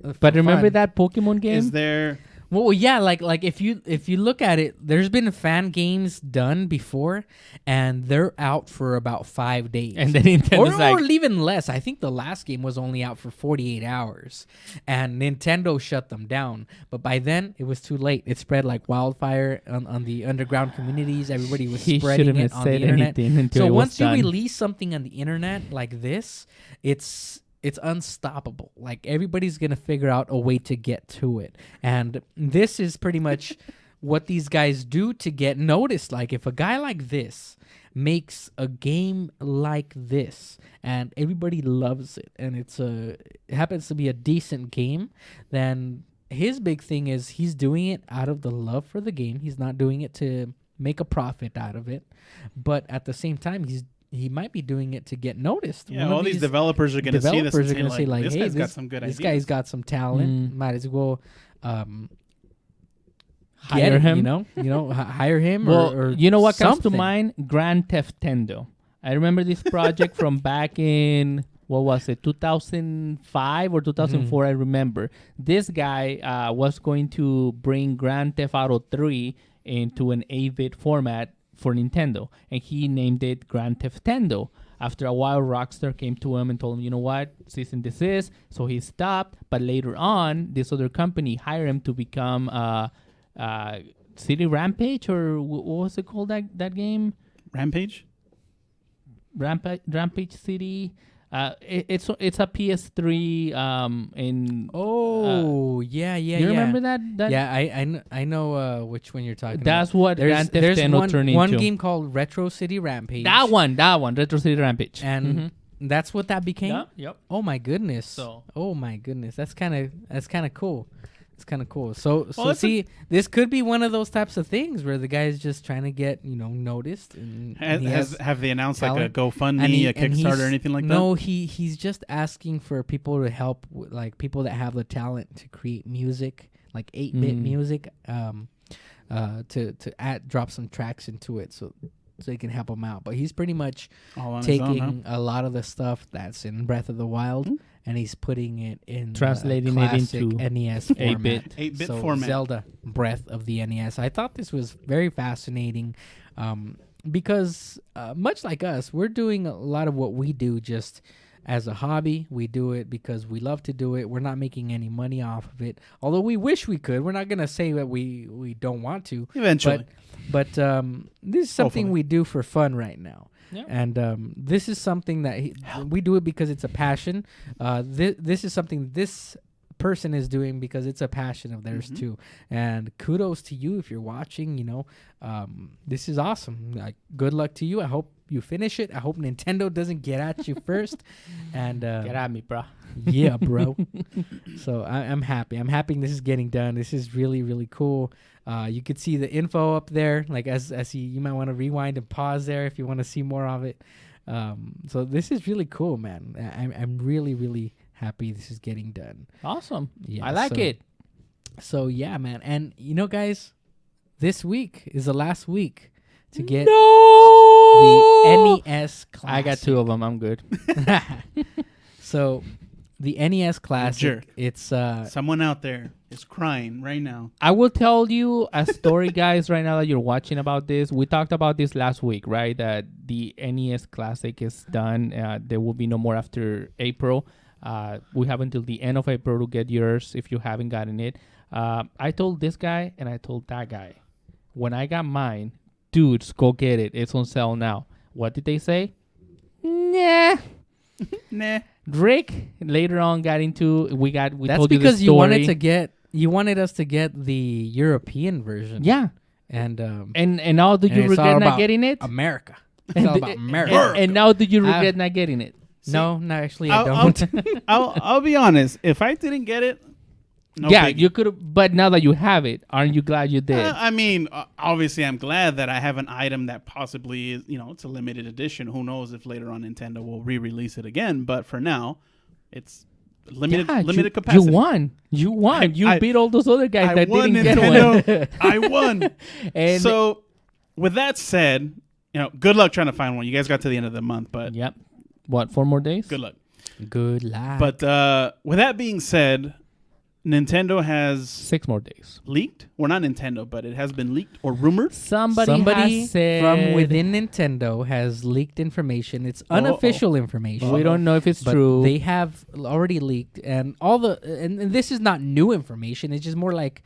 for but remember fun. that Pokemon game? Is there? Well, yeah, like if you look at it, there's been fan games done before, and they're out for about 5 days. And then Nintendo's or like, even less. I think the last game was only out for 48 hours, and Nintendo shut them down. But by then, it was too late. It spread like wildfire on the underground communities. Everybody was he spreading shouldn't it have on the said internet. anything until So it was once you done. release something on the internet like this, it's unstoppable. Like everybody's gonna figure out a way to get to it, and this is pretty much what these guys do to get noticed. Like if a guy like this makes a game like this and everybody loves it, and it happens to be a decent game, then his big thing is he's doing it out of the love for the game. He's not doing it to make a profit out of it, but at the same time, he might be doing it to get noticed. Yeah, One of all these developers are going to see this developers and are going to say like, this hey, guy's got some good this ideas. guy's got some talent. Might as well Hire him. Hire him. Well, or you know what comes to something. mind? Grand Theft Tendo. I remember this project from back in, what was it, 2005 or 2004, I remember. This guy was going to bring Grand Theft Auto 3 into an 8-bit format for Nintendo, and he named it Grand Theft Tendo. After a while, Rockstar came to him and told him, you know what, cease and desist. So he stopped, but later on, this other company hired him to become City Rampage, or what was it called, that game? Rampage City. It's a PS3 in. Yeah. You remember that? Yeah, I know which one you're talking That's about. what Grand Theft Auto turned into. One game called Retro City Rampage. That one, Retro City Rampage, and that's what that became. Yep. Oh my goodness. That's kind of cool. It's kind of cool. So see, this could be one of those types of things where the guy is just trying to get noticed. And have they announced talent. like a GoFundMe, a Kickstarter, or anything like that? No, he's just asking for people to help, like people that have the talent to create music, like 8-bit music, to drop some tracks into it, so he can help him out. But he's pretty much All on his taking own, huh? a lot of the stuff that's in Breath of the Wild. And he's putting it in Translating the it classic into NES format. 8-bit So format. Zelda Breath of the NES. I thought this was very fascinating because much like us, we're doing a lot of what we do just as a hobby. We do it because we love to do it. We're not making any money off of it, although we wish we could. We're not going to say that we don't want to. Eventually. But this is something Hopefully. we do for fun right now. Yeah. And this is something that we do it because it's a passion. This is something this person is doing because it's a passion of theirs too. And kudos to you if you're watching. This is awesome. Like, good luck to you. I hope you finish it. I hope Nintendo doesn't get at you first. And Get at me, bro. yeah, bro. So I'm happy. I'm happy this is getting done. This is really, really cool. You could see the info up there. Like as you might want to rewind and pause there if you want to see more of it. So this is really cool, man. I'm really, really happy this is getting done. Awesome. Yeah, I like it. So yeah, man. And guys, this week is the last week to get No! the NES Classic. I got 2 of them. I'm good. So the NES Classic, jerk. it's Someone out there is crying right now. I will tell you a story, guys, right now that you're watching about this. We talked about this last week, right? That the NES Classic is done. There will be no more after April. We have until the end of April to get yours if you haven't gotten it. I told this guy and I told that guy, when I got mine, dudes, go get it. It's on sale now. What did they say? Nah. Nah. Rick later on got into that's told you because the you wanted story. wanted us to get the European version. Yeah. And And now do you it's all regret not about getting it? America. It's all about America. And now do you regret not getting it? No, actually, I'll, I I'll, don't. I'll be honest. If I didn't get it, no Yeah, biggie. you could have, but now that you have it, aren't you glad you did? I mean, obviously, I'm glad that I have an item that possibly is, it's a limited edition. Who knows if later on Nintendo will re-release it again? But for now, it's limited capacity. You won. You beat all those other guys I that won, didn't get Nintendo. one. I won. And So, with that said, good luck trying to find one. You guys got to the end of the month, but yep. What, 4 more days? good luck. Good luck. But with that being said, Nintendo has 6 more days. leaked. Well, not Nintendo, but it has been leaked or rumored. Somebody has said from within Nintendo has leaked information. It's unofficial information. We don't know if it's but true. They have already leaked, and and this is not new information. It's just more like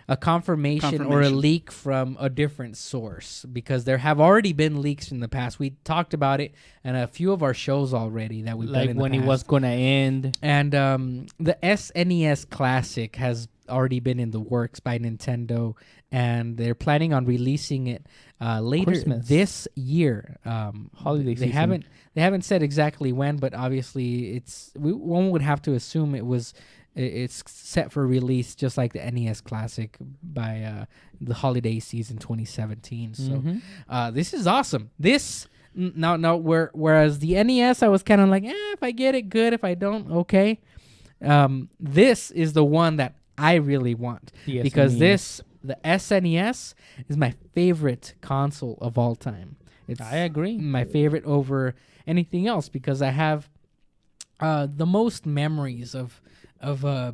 a confirmation or a leak from a different source, because there have already been leaks in the past. We talked about it in a few of our shows already that we've done like in the when past. it was gonna end. And the SNES Classic has already been in the works by Nintendo, and they're planning on releasing it later Christmas. this year. Holiday season. They haven't said exactly when, but obviously one would have to assume it was it's set for release just like the NES Classic by the holiday season 2017. So this is awesome. This whereas the NES I was kind of like, if I get it, good. If I don't, okay. This is the one that I really want because the SNES is my favorite console of all time. I agree. My favorite over anything else because I have the most memories of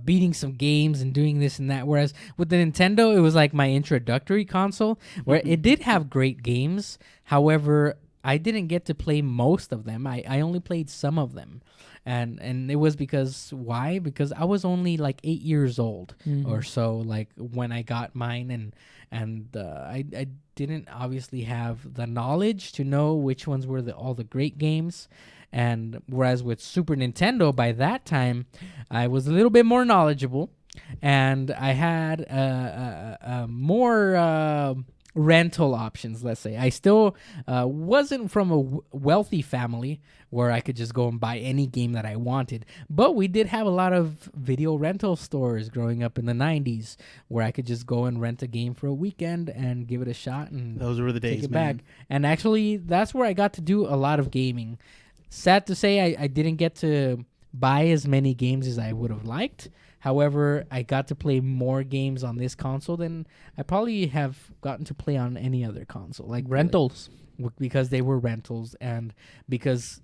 beating some games and doing this and that. Whereas with the Nintendo, it was like my introductory console where it did have great games. However, I didn't get to play most of them. I only played some of them. And it was because why? Because I was only like 8 years old or so, like when I got mine, and I didn't obviously have the knowledge to know which ones were all the great games. And whereas with Super Nintendo, by that time, I was a little bit more knowledgeable, and I had more rental options, let's say. I still wasn't from a wealthy family where I could just go and buy any game that I wanted, but we did have a lot of video rental stores growing up in the 90s where I could just go and rent a game for a weekend and give it a shot and those were the days, take it man. back. And actually, that's where I got to do a lot of gaming. Sad to say, I didn't get to buy as many games as I would have liked. However, I got to play more games on this console than I probably have gotten to play on any other console. Like Rentals. Because they were rentals and because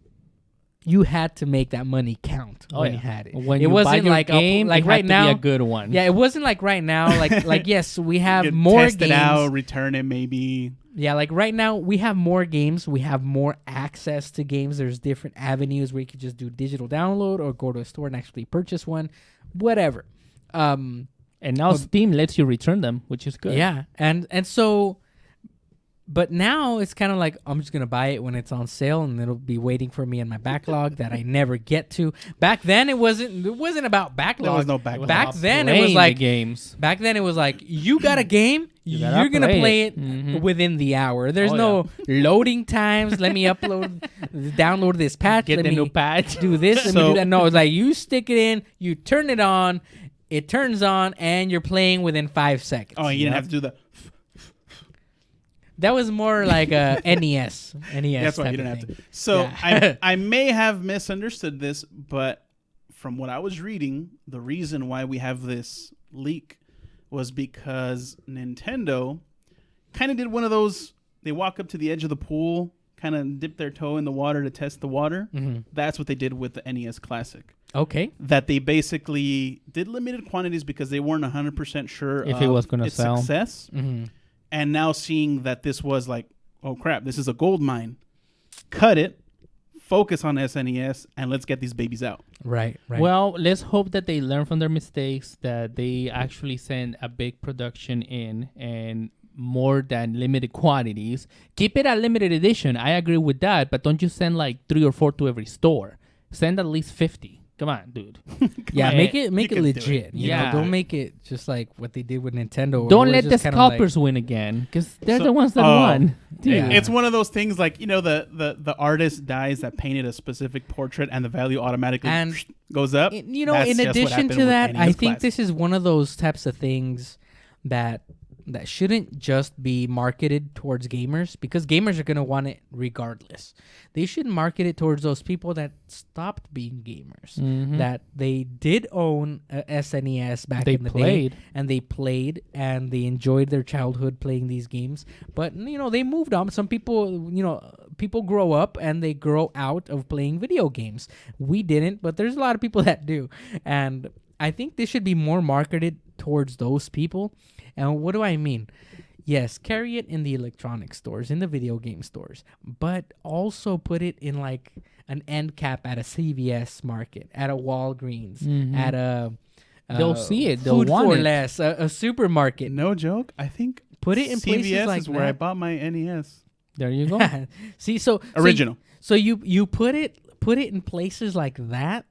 you had to make that money count when you had it. When it you wasn't buy your like game, like it right had to now. be a good one. Yeah, it wasn't like right now. Like yes, we have You more test games. it out, return it, maybe. Yeah, like right now we have more games. We have more access to games. There's different avenues where you could just do digital download or go to a store and actually purchase one, whatever. And now Steam lets you return them, which is good. Yeah, and so, but now it's kind of like I'm just gonna buy it when it's on sale, and it'll be waiting for me in my backlog that I never get to. Back then, it wasn't about backlog. There was no backlog. Back then, it was Playing like the games. Back then, it was like you got a game, gotta you're gonna play play it. it within the hour. There's no loading times. Let me download this patch. Get let the me new patch. do this. Let me So- do that. No, it's like you stick it in, you turn it on, it turns on, and you're playing within 5 seconds. Oh, you didn't have to do the. That was more like a NES. NES. That's why type you didn't of have thing. to. So Yeah. I may have misunderstood this, but from what I was reading, the reason why we have this leak was because Nintendo kind of did one of those. They walk up to the edge of the pool, kind of dip their toe in the water to test the water. That's what they did with the NES Classic. Okay. That they basically did limited quantities because they weren't 100% sure If it was gonna its sell. success. And now seeing that this was like, oh crap, this is a gold mine. Cut it, focus on SNES, and let's get these babies out. Right. Well, let's hope that they learn from their mistakes, that they actually send a big production in and more than limited quantities. Keep it a limited edition. I agree with that, but don't you send like 3 or 4 to every store. Send at least 50. Come on, dude. Yeah, on. make You it can do legit. it. You Yeah. know, don't make it just like what they did with Nintendo. Don't where it let was the just kinda like- scalpers win again, because they're So- the ones that oh. won. Dude. Yeah. It's one of those things like, you know, the artist dies that painted a specific portrait and the value automatically And goes up. You know, That's in just what addition happened to with that, NES I think Classic. this is one of those types of things that shouldn't just be marketed towards gamers, because gamers are going to want it regardless. They should market it towards those people that stopped being gamers, that they did own a SNES back They in the played. day, and they played and they enjoyed their childhood playing these games. But, you know, they moved on. Some people, you know, people grow up and they grow out of playing video games. We didn't, but there's a lot of people that do. And I think this should be more marketed towards those people. And what do I mean? Yes, carry it in the electronic stores, in the video game stores, but also put it in like an end cap at a CVS market, at a Walgreens, at a They'll see it. They'll Food want for it. Less, a supermarket. No joke. I think Put it in CVS places like is where I that. bought my NES. There you go. See, so Original. So you put it in places like that.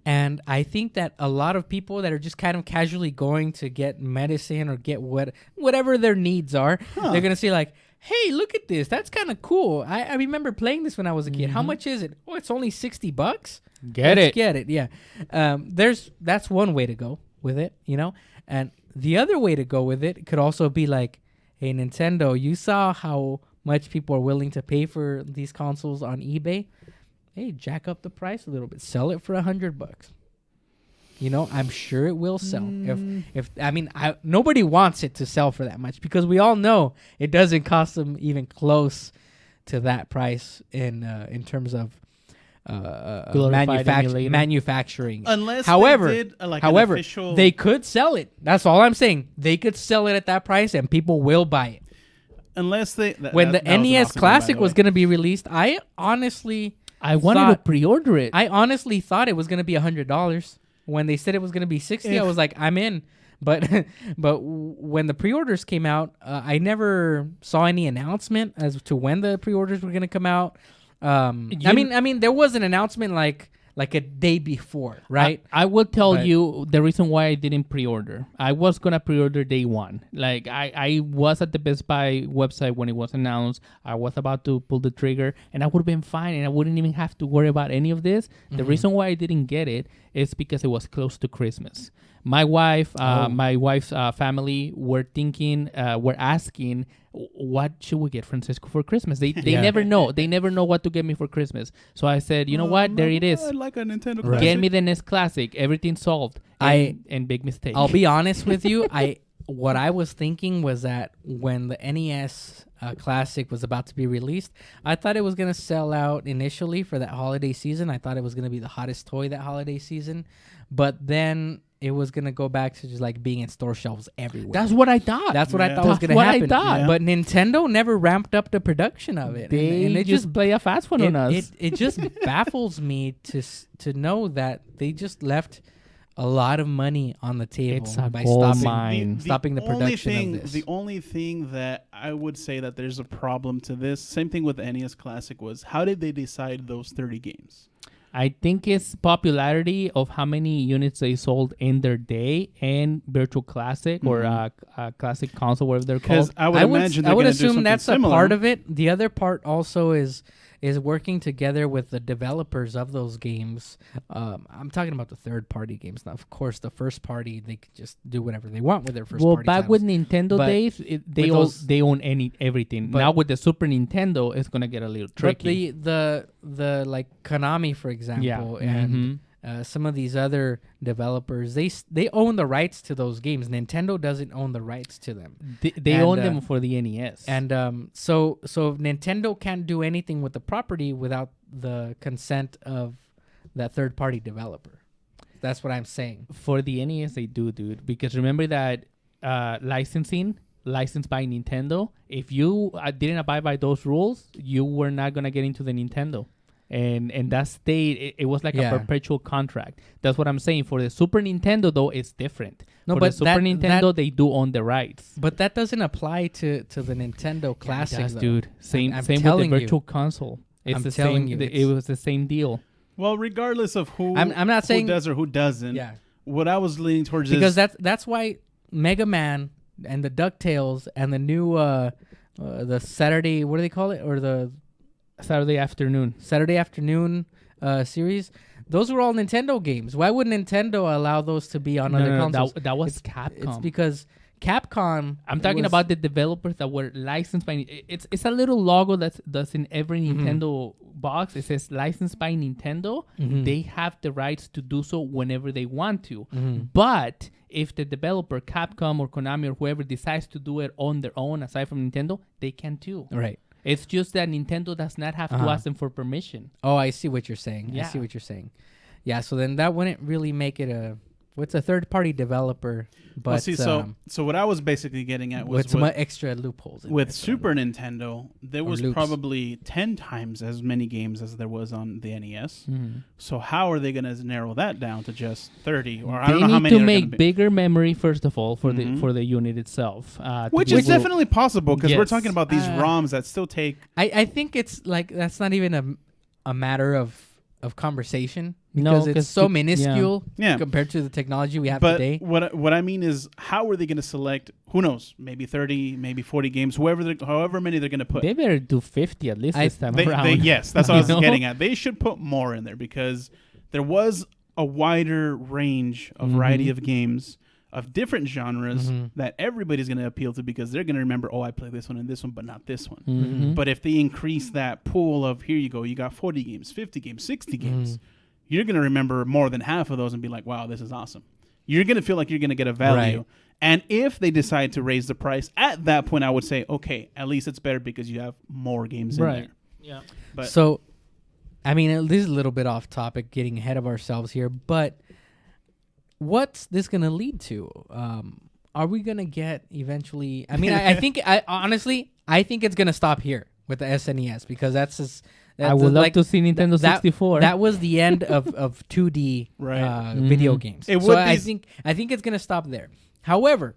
And I think that a lot of people that are just kind of casually going to get medicine or get whatever their needs are, they're going to say like, hey, look at this. That's kind of cool. I remember playing this when I was a kid. How much is it? Oh, it's only $60. Let's Get it. Yeah. That's one way to go with it, you know? And the other way to go with it could also be like, hey, Nintendo, you saw how much people are willing to pay for these consoles on eBay. Hey, jack up the price a little bit. Sell it for $100. You know, I'm sure it will sell. Nobody wants it to sell for that much because we all know it doesn't cost them even close to that price in terms of Glorified emulator. manufacturing. Unless however, they did an official... they could sell it. That's all I'm saying. They could sell it at that price, and people will buy it. Unless they... When the NES Classic was going to be released, I wanted to pre-order it. I honestly thought it was going to be $100. When they said it was going to be $60, I was like, I'm in. But when the pre-orders came out, I never saw any announcement as to when the pre-orders were going to come out. I mean, there was an announcement like a day before, right? I will tell you the reason why I didn't pre-order. I was gonna pre-order day one. Like I was at the Best Buy website when it was announced. I was about to pull the trigger, and I would have been fine, and I wouldn't even have to worry about any of this. The reason why I didn't get it is because it was close to Christmas. My wife's family were asking, what should we get Francisco for Christmas? They never know. They never know what to get me for Christmas. So I said, you know what? There it is. I'd like a Nintendo Right. Classic. Get me the NES Classic. Everything solved. And big mistake. I'll be honest with you. What I was thinking was that when the NES Classic was about to be released, I thought it was going to sell out initially for that holiday season. I thought it was going to be the hottest toy that holiday season. But then it was going to go back to just like being in store shelves everywhere. That's what I thought. That's what I thought was That's going to what I happen. thought. But Nintendo never ramped up the production of it. They and it just play a fast one on us. It just baffles me to know that they just left a lot of money on the table It's a by gold stopping mine. stopping the production of this. The only thing that I would say that there's a problem to this, same thing with the NES Classic, was how did they decide those 30 games? I think it's popularity of how many units they sold in their day and Virtual Classic or a Classic console, whatever they're called. Because I would imagine I would do assume something that's similar. a part of it. The other part also is working together with the developers of those games. I'm talking about the third-party games. Now, of course, the first-party, they could just do whatever they want with their first-party Well, back titles. with Nintendo But days, they own everything. But- Now with the Super Nintendo, it's gonna get a little tricky. But the like Konami, for example, Yeah. and some of these other developers, they own the rights to those games. Nintendo doesn't own the rights to them. They And, own them for the NES. And so Nintendo can't do anything with the property without the consent of that third-party developer. That's what I'm saying. for the NES, they do, dude. Because remember that licensed by Nintendo. If you didn't abide by those rules, you were not gonna get into the Nintendo. And that stayed. It was like Yeah. a perpetual contract. That's what I'm saying. For the Super Nintendo, though, it's different. No, For but the Super Nintendo, they do own the rights. But that doesn't apply to the Nintendo Classic, Yeah, it does, though. dude. Same I'm with the telling you. Virtual Console. It's I'm the telling same. you, It was the same deal. Well, regardless of who I'm not saying- who does or who doesn't, Yeah. what I was leaning towards Because is that's why Mega Man and the DuckTales and the new the Saturday, what do they call it, or the Saturday afternoon. Saturday afternoon series, those were all Nintendo games. Why would Nintendo allow those to be on other consoles? That was It's Capcom. because Capcom. I'm talking was- about the developers that were licensed by. It's a little logo that's in every Nintendo box. It says licensed by Nintendo. They have the rights to do so whenever they want to. But if the developer, Capcom or Konami or whoever, decides to do it on their own, aside from Nintendo, they can too. Right. It's just that Nintendo does not have to ask them for permission. Oh, I see what you're saying. Yeah. I see what you're saying. Yeah. So then that wouldn't really make it a. What's a third-party developer? But well, see, so what I was basically getting at was with some extra loopholes. in with there, so- Super Nintendo, there was loops. probably 10 times as many games as there was on the NES. So how are they going to narrow that down to just 30? Or I They don't know how need many to are make gonna be. bigger memory first of all for the unit itself, Which to is be able- definitely possible because we're Yes. talking about these ROMs that still take. I think it's like that's not even a matter of of conversation No, because it's 'cause so to- minuscule Yeah. compared to the technology we have But today. what I mean is, how are they going to select? Who knows? Maybe 30, maybe 40 games. However many they're going to put. They better do 50 at least this time They, around. yes, that's what I was You know? getting at. They should put more in there because there was a wider range, a variety of games of different genres that everybody's going to appeal to because they're going to remember, oh, I played this one and this one, but not this one. Mhm. But if they increase that pool of, here you go, you got 40 games, 50 games, 60 games, you're going to remember more than half of those and be like, wow, this is awesome. You're going to feel like you're going to get a value. Right. And if they decide to raise the price, at that point, I would say, okay, at least it's better because you have more games in Right. there. Yeah. But So, I mean, this is a little bit off topic, getting ahead of ourselves here, but what's this going to lead to? Are we going to get eventually? I mean, I think, honestly, I think it's going to stop here with the SNES because that's I would love to see Nintendo 64. That was the end of 2D Right. video games. It So would I be think it's going to stop there. However,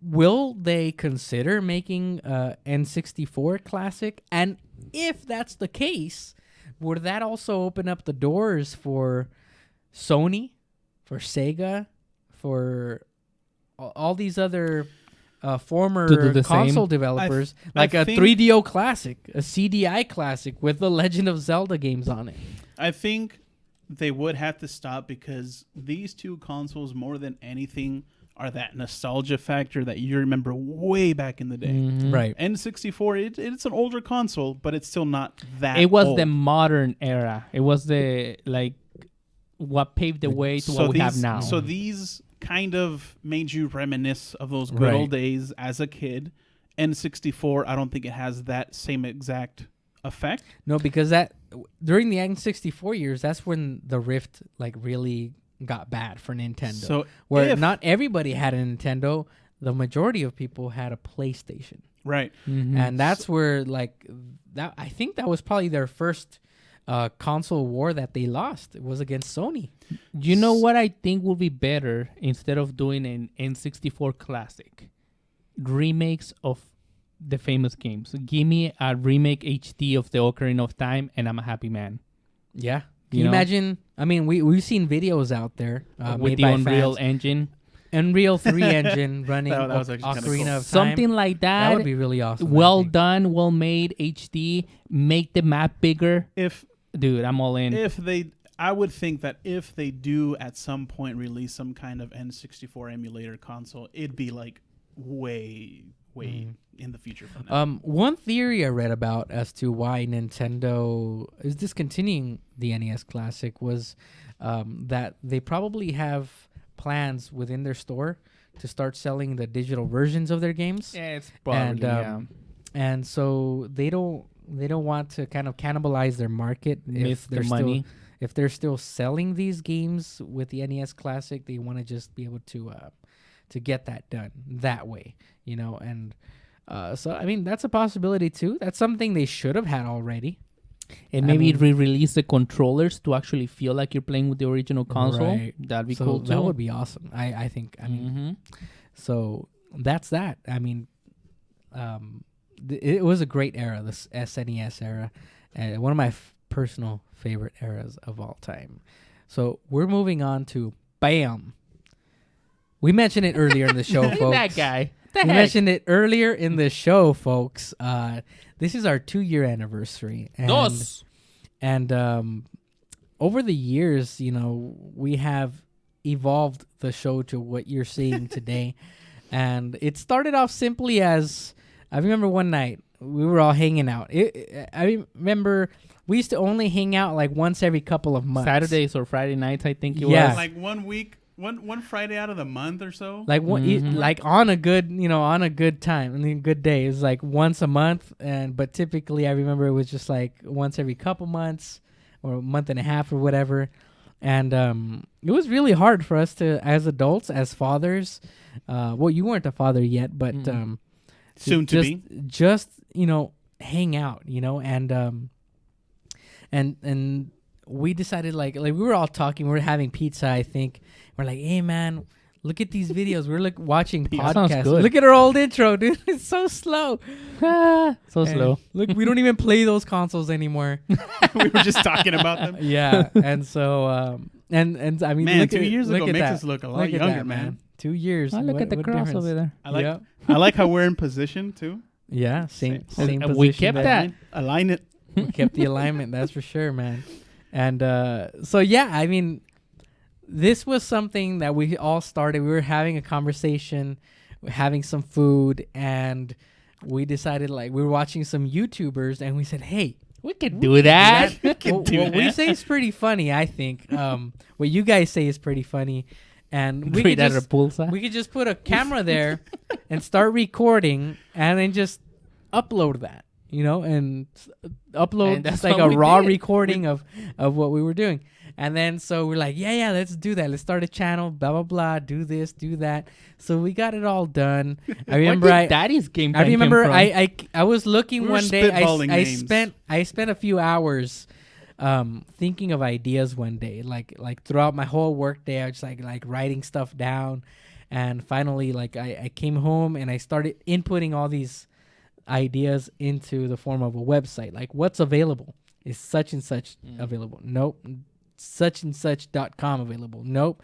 will they consider making N64 Classic? And if that's the case, would that also open up the doors for Sony, for Sega, for all these other former To do the console same? developers, I like a think- 3DO Classic, a CDI Classic with the Legend of Zelda games on it? I think they would have to stop because these two consoles, more than anything, are that nostalgia factor that you remember way back in the day. Mhm. Right. N64, it's an older console, but it's still not that It was old. the modern era. It was the what paved the way to what we have now. So these kind of made you reminisce of those good Right. old days as a kid. N64, I don't think it has that same exact effect. No, because that during the N64 years, that's when the Rift like really got bad for Nintendo. So where if- not everybody had a Nintendo, the majority of people had a PlayStation, Right. Mhm. and that's where like that. I think that was probably their first console war that they lost. It was against Sony. You know what I think would be better instead of doing an N64 Classic? Remakes of the famous games. Give me a remake HD of the Ocarina of Time, and I'm a happy man. Yeah. Can You you know? imagine? I mean, we've seen videos out there With made the by Unreal fans. Engine. Unreal 3 engine running That was actually kinda Ocarina cool. of Time. Something like that that. would be really awesome. I Well think. done, well made, HD. Make the map bigger. If Dude, I'm all in. I would think that if they do at some point release some kind of N64 emulator console, it'd be like way in the future from now. One theory I read about as to why Nintendo is discontinuing the NES Classic was that they probably have plans within their store to start selling the digital versions of their games, Yeah, it's and probably, and so they don't want to kind of cannibalize their market Miss if the they're money. if they're still selling these games with the NES Classic. They want to just be able to get that done that way, you know, and. So I mean that's a possibility too. That's something they should have had already. And I maybe mean- re-release the controllers to actually feel like you're playing with the original console. Right. That'd be So cool too. that would be awesome. I think. I mean, Mhm. so that's that. I mean, it was a great era, this SNES era, and one of my personal favorite eras of all time. So we're moving on to BAM. We mentioned it earlier in the show, folks. That guy. The We heck? mentioned it earlier in the show, folks. This is our 2-year anniversary. Dos. And over the years, you know, we have evolved the show to what you're seeing today. And it started off simply as, I remember one night, we were all hanging out. I remember we used to only hang out like once every couple of months. Saturdays or Friday nights, I think it Yeah. was. Like 1 week, one Friday out of the month or so. Like like on a good, on a good time, I mean, good day. It was like once a month, but typically I remember it was just like once every couple months or a month and a half or whatever. And it was really hard for us to, as adults, as fathers. Well, you weren't a father yet, but Soon to be. just hang out, and we decided like we were all talking, we were having pizza, I think. We're like, hey man, look at these videos. We're like watching That sounds podcasts. good. Look at our old intro, dude. It's so slow. So And slow. Look, we don't even play those consoles anymore. We were just talking about them. Yeah, and so and I mean, Man, look 2 at, years look ago at makes that. us look a lot Look at younger, that, man. 2 years. Oh, look What- at the what cross difference? over there. I like Yep. I like how we're in position too. Yeah, same Same. position. We kept there. that. Align it. We kept the alignment, that's for sure, man. And so yeah, I mean, this was something that we all started. We were having a conversation, having some food, and we decided, like, we were watching some YouTubers, and we said, hey, We could do that. what we say is pretty funny, I think. What you guys say is pretty funny. And we Right could at our just bullseye. we could just put a camera there and start recording and then just upload that, you know, and upload And that's just like what a we raw did. recording of what we were doing. And then so we're like, yeah, let's do that. Let's start a channel, blah, blah, blah, do this, do that. So we got it all done. I remember Where did Daddy's game I time remember came from? I was looking We were one day. spitballing I names. spent a few hours thinking of ideas one day. Like throughout my whole work day, I was like writing stuff down, and finally like I came home and I started inputting all these ideas into the form of a website. Like, what's available? Is such and such available? Nope. Such and such.com available? Nope.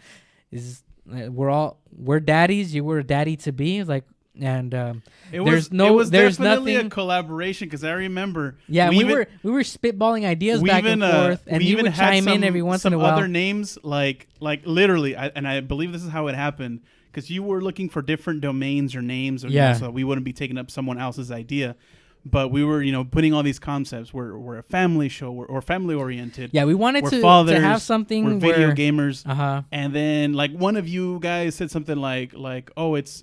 Is we're daddies. You were a daddy to be. It's like, and It there's was there's definitely nothing. a collaboration because I remember. Yeah, we even- were spitballing ideas we back even, and forth, and we you even would had chime in some- every once in some a while. other names like literally, and I believe this is how it happened because you were looking for different domains or names, or, Yeah. so we wouldn't be taking up someone else's idea. But we were, putting all these concepts. We're a family show, or family oriented. Yeah, we wanted We're to fathers. have something We're video where, gamers. Uh-huh. And then like one of you guys said something like oh it's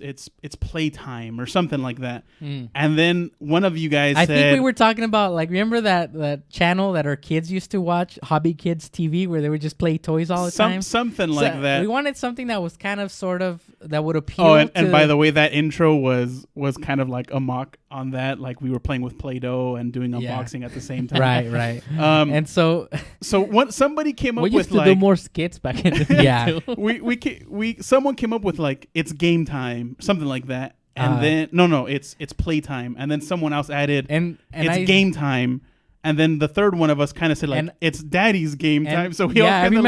playtime or something like that. And then one of you guys I said think we were talking about, like, remember that channel that our kids used to watch, Hobby Kids TV, where they would just play toys all the time. something So like that. We wanted something that was kind of sort of that would appeal. Oh, and to, by the way, that intro was kind of like a mock on that. Like we were playing with Play-Doh and doing Yeah. unboxing at the same time. right. And And so somebody came up We with used to like do more skits back in the day. Yeah. we someone came up with like it's game time, something like that. And Uh, then no, it's playtime. And then someone else added and it's I, game time. And then the third one of us kind of said like And- it's daddy's game and- time. So we all yeah, I kind of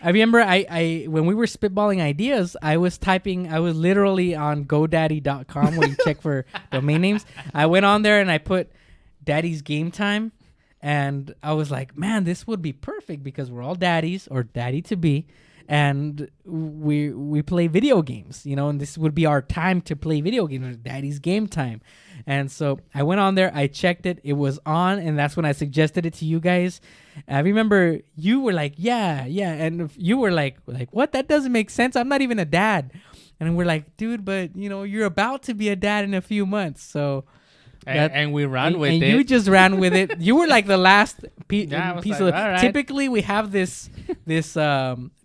remember I when we were spitballing ideas, I was literally on GoDaddy.com where you check for domain names. I went on there and I put Daddy's Game Time, and I was like, man, this would be perfect because we're all daddies or daddy to be, and we play video games, and this would be our time to play video games. Daddy's Game Time. And so I went on there, I checked it, it was on, and that's when I suggested it to you guys. I remember you were like, yeah, and you were like, what? That doesn't make sense. I'm not even a dad. And we're like, dude, but you're about to be a dad in a few months, so. And we ran with and it. you just ran with it. You were like the last Yeah, I was piece like, of. all right. Typically, we have this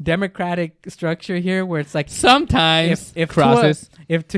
democratic structure here where it's like Sometimes if crosses. if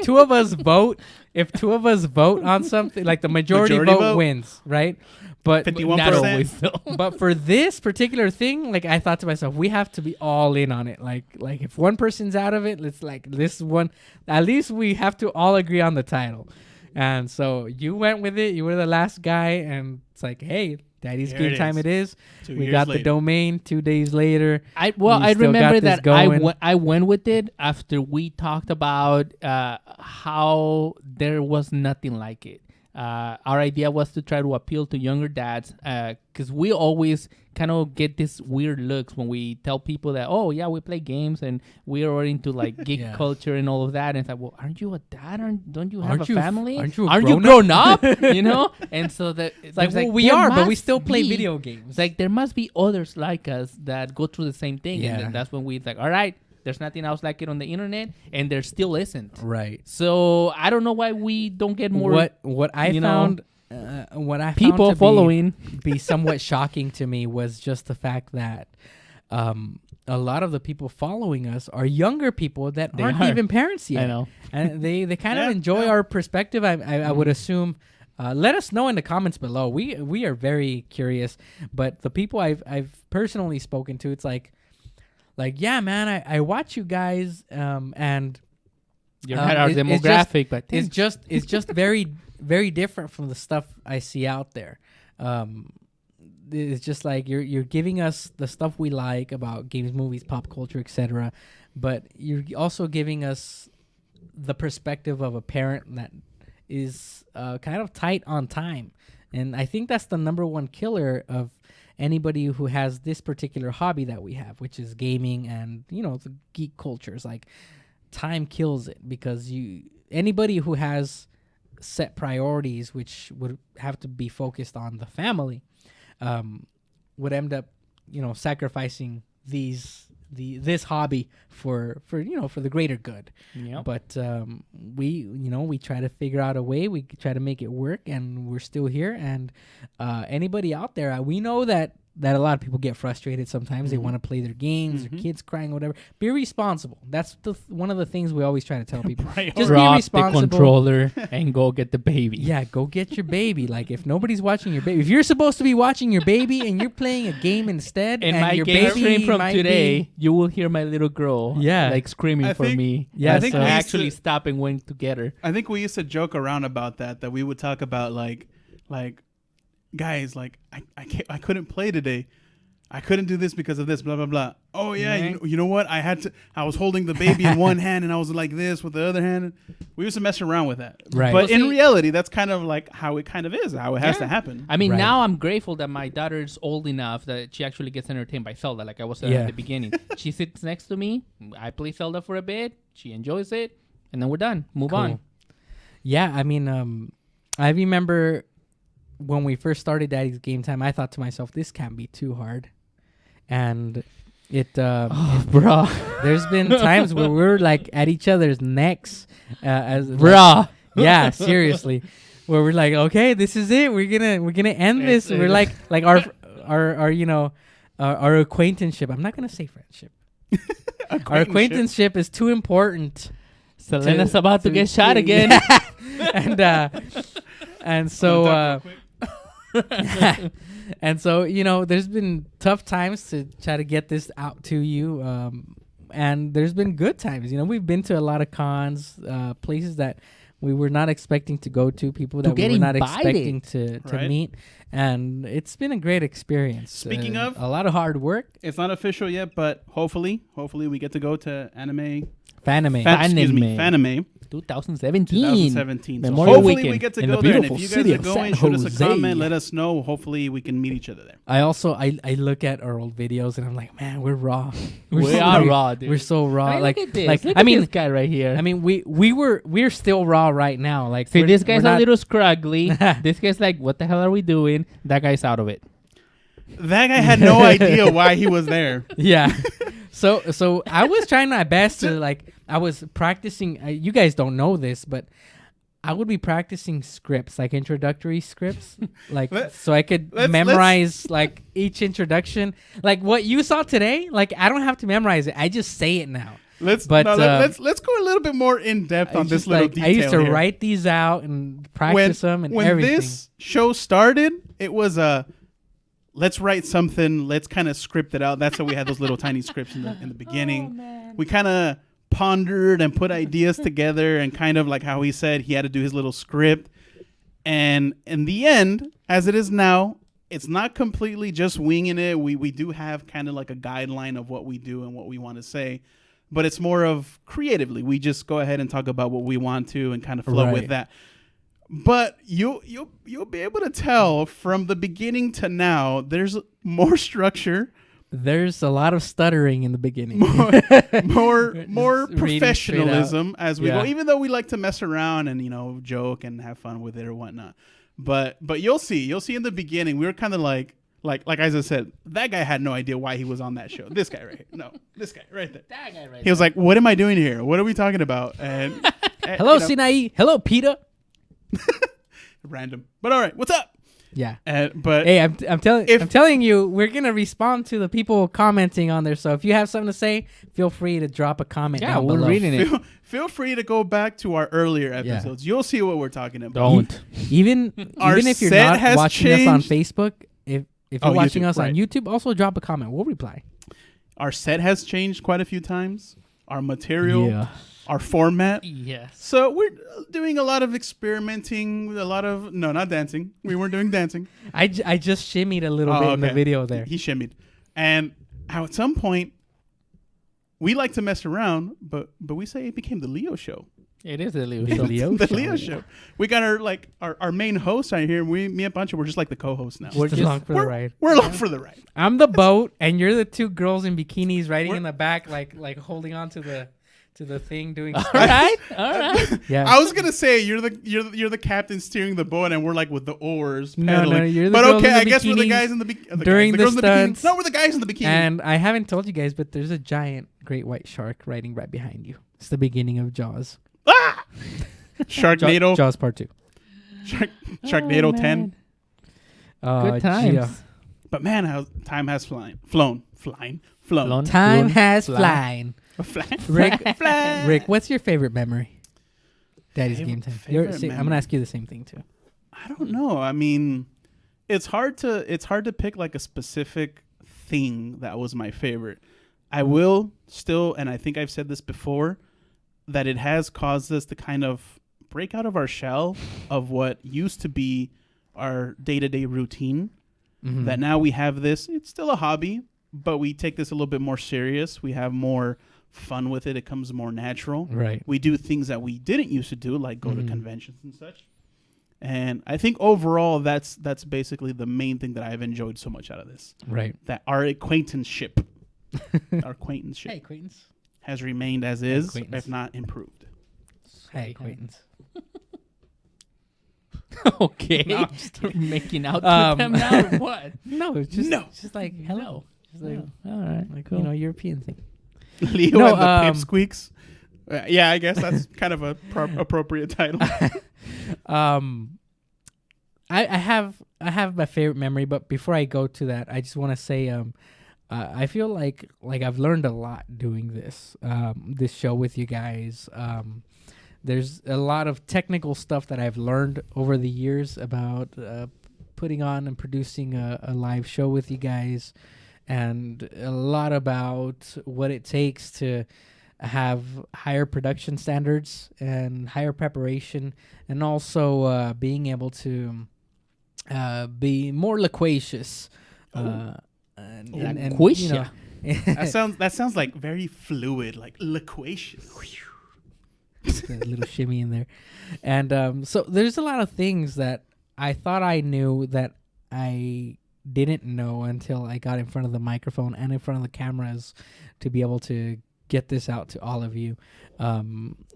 two of us vote on something, like the majority vote wins, right? But 51%. Not always though. but for this particular thing, like, I thought to myself, we have to be all in on it. Like if one person's out of it, let's like this one. At least we have to all agree on the title. And so you went with it. You were the last guy, and it's like, hey, Daddy's There Game it Time is. it is. 2 We years got the later. domain 2 days later. I You I still got remember this that going. I went with it after we talked about how there was nothing like it. Our idea was to try to appeal to younger dads because we always kind of get this weird looks when we tell people that, oh yeah, we play games and we are into like geek Yeah. culture and all of that. And it's like, well, aren't you a dad? Don't you have Aren't a you- family? aren't you a aren't you grown-up?" grown up? And so that it's It's like, well, we there are, but we must still play be- video games. It's like there must be others like us that go through the same thing. Yeah. And then that's when we like, all right, there's nothing else like it on the internet, and there still isn't. right. So I don't know why we don't get more What I you know, found what I people found to following. be somewhat shocking to me was just the fact that a lot of the people following us are younger people that They aren't are. even parents yet. I know. And they kind of Yeah, enjoy yeah. our perspective. I would assume. Let us know in the comments below. We are very curious. But the people I've personally spoken to, it's like like, yeah, man, I watch you guys, and You're not our it's demographic, but it's just very, very different from the stuff I see out there. It's just like you're giving us the stuff we like about games, movies, pop culture, etc. But you're also giving us the perspective of a parent that is kind of tight on time. And I think that's the number one killer of anybody who has this particular hobby that we have, which is gaming and, the geek cultures. Like, time kills it, because anybody who has set priorities, which would have to be focused on the family, would end up, sacrificing this hobby for the greater good. Yep. But we try to figure out a way. We try to make it work, and we're still here. And anybody out there, we know that a lot of people get frustrated sometimes. They want to play their games, their kids crying, whatever. Be responsible. That's one of the things we always try to tell people. Just be Drop the responsible. controller and go get the baby. Yeah, go get your baby. Like, if nobody's watching your baby, if you're supposed to be watching your baby and you're playing a game instead, In and my your game baby stream from might today, be- you will hear my little girl, Yeah. like screaming I for think- me. Yeah, I think so- we I used actually to- stop and went to get her. I think we used to joke around about that we would talk about like guys, like I couldn't play today. I couldn't do this because of this, blah, blah, blah. Oh, yeah, you know what? I was holding the baby in one hand, and I was like this with the other hand. We used to mess around with that. Right. But Well, in see- reality, that's kind of like how it kind of is, how it has Yeah. to happen. I mean, Right. now I'm grateful that my daughter's old enough that she actually gets entertained by Zelda, like I was saying Yeah. at the beginning. She sits next to me. I play Zelda for a bit. She enjoys it. And then we're done. Move on. Cool. Yeah, I mean, I remember when we first started Daddy's Game Time, I thought to myself, this can't be too hard. And Bro. there's been times where we're like at each other's necks, Bruh. yeah, seriously, where we're like, okay, this is it. We're gonna end this. We're like our acquaintanceship. I'm not gonna say friendship. Our acquaintanceship is too important. Selena's about to get shot to- again. and so and so there's been tough times to try to get this out to you, and there's been good times. We've been to a lot of cons, places that we were not expecting to go to, people that we get were not invited. expecting to Right. meet, and it's been a great experience. Speaking of- a lot of hard work. It's not official yet, but hopefully we get to go to Fanime. Fanime 2017. 2017. So Memorial hopefully weekend we get to in the go there. And if beautiful you city guys are of going, San shoot us a Jose. comment. Let us know. Hopefully we can meet each other there. I also I look at our old videos and I'm like, man, we're raw. We so are raw, dude. We're so raw. I mean, like look at this. like Look I at mean this guy right here. I mean we're still raw right now. Like, See, we're- this guy's we're a not- little scraggly. This guy's like, what the hell are we doing? That guy's out of it. That guy had no idea why he was there. Yeah. So I was trying my best to I was practicing. You guys don't know this, but I would be practicing scripts, like introductory scripts, so I could let's- memorize like each introduction. Like what you saw today, like I don't have to memorize it. I just say it now. Let's But, let's go a little bit more in depth I on this just, little like, detail. I used to here. write these out and practice them and when everything. this show started, it was let's write something, let's kind of script it out. That's how we had those little tiny scripts in the beginning. We kind of pondered and put ideas together, and kind of like how he said he had to do his little script. And in the end, as it is now, it's not completely just winging it. We do have kind of like a guideline of what we do and what we want to say, but it's more of creatively. We just go ahead and talk about what we want to and kind of flow with Right. that. But you'll be able to tell from the beginning to now, there's more structure, There's a lot of stuttering in the beginning. more Just more reading straight professionalism as we Yeah. go. Even though we like to mess around and joke and have fun with it or whatnot, but you'll see in the beginning we were kind of like as I said, that guy had no idea why he was on that show. This guy right here, no, this guy right there. That guy right He was like, "What am I doing here? What are we talking about?" And Hello, Sinai. Hello, Peter. random. But all right, what's up? Yeah. But Hey, I'm telling you, we're gonna respond to the people commenting on there. So if you have something to say, feel free to drop a comment. Yeah, down we're below. reading it. feel free to go back to our earlier episodes. You'll see what we're talking about. Don't. Even Our if you're set not has watching us on changed. Facebook, if Oh, you're watching YouTube, us on right. YouTube, also drop a comment. We'll reply. Our set has changed quite a few times. Our material, Yeah. our format. Yes. So we're doing a lot of experimenting, no, not dancing. We weren't doing dancing. I just shimmied a little bit in the video there. He shimmied. And at some point, we like to mess around, but we say it became the Leo show. It is a Leo The show. Leo The show. Leo show. We got our main host right here. Me and Pancho, we're just like the co-hosts now. We're just along for the ride. We're along for the ride. I'm the boat, and you're the two girls in bikinis riding We're- in the back, like holding on to the thing, doing. All right. All right. Yeah. I was gonna say you're the captain steering the boat, and we're like with the oars No, pedaling. you're the but girls okay, in the I guess we're the bikinis guys in the bikinis. during the girls in bikinis. stunts. No, we're the guys in the bikini. And I haven't told you guys, but there's a giant great white shark riding right behind you. It's the beginning of Jaws. Ah! Sharknado. Jaws Part 2. Sharknado Oh, 10. man. Good times. Gia. But man, how time has flown. Flown. Time has fly. flying. Rick, Rick, what's your favorite memory? Daddy's Favorite- game time. favorite I'm memory. gonna ask you the same thing too. I don't know. I mean, it's hard to pick like a specific thing that was my favorite. I will still, and I think I've said this before, that it has caused us to kind of break out of our shell of what used to be our day-to-day routine. Mhm. That now we have this. It's still a hobby, but we take this a little bit more serious. We have more fun with it. It comes more natural. Right. We do things that we didn't used to do, like go to Mhm. conventions and such. And I think overall, that's basically the main thing that I've enjoyed so much out of this. Right. That our acquaintanceship, Hey, acquaintance. has remained as is, Acquaintance. if not improved. Hey, acquaintance. Okay. No, I'm just Making out Um, with them now or what? No, it's just No. it's just like hello. Just like, All right. like Cool. European thing. Leo No, and the um, Pipsqueaks. Yeah, I guess that's kind of a appropriate title. I have my favorite memory, but before I go to that, I just want to say I feel like I've learned a lot doing this show with you guys. There's a lot of technical stuff that I've learned over the years about putting on and producing a live show with you guys, and a lot about what it takes to have higher production standards and higher preparation, and also being able to be more loquacious. And, you know, Loquacia. that sounds like very fluid, like loquacious. a little shimmy in there. And so there's a lot of things that I thought I knew that I didn't know until I got in front of the microphone and in front of the cameras to be able to get this out to all of you.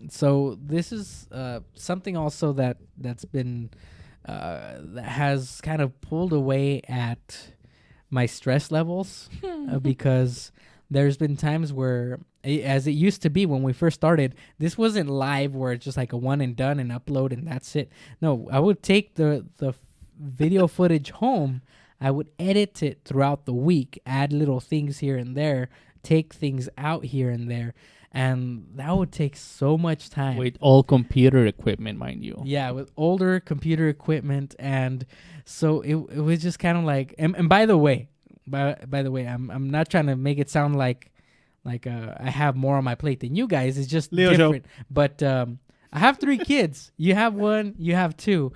So this is something also that's been that has kind of pulled away at my stress levels because there's been times where, as it used to be when we first started, this wasn't live where it's just like a one and done and upload and that's it. No, I would take the video footage home, I would edit it throughout the week, add little things here and there, take things out here and there, and that would take so much time. With all computer equipment, mind you. Yeah, with older computer equipment, and so it was just kind of like. And by the way, I'm not trying to make it sound like I have more on my plate than you guys. It's just Leo different. But I have 3 kids. You have 1. You have 2.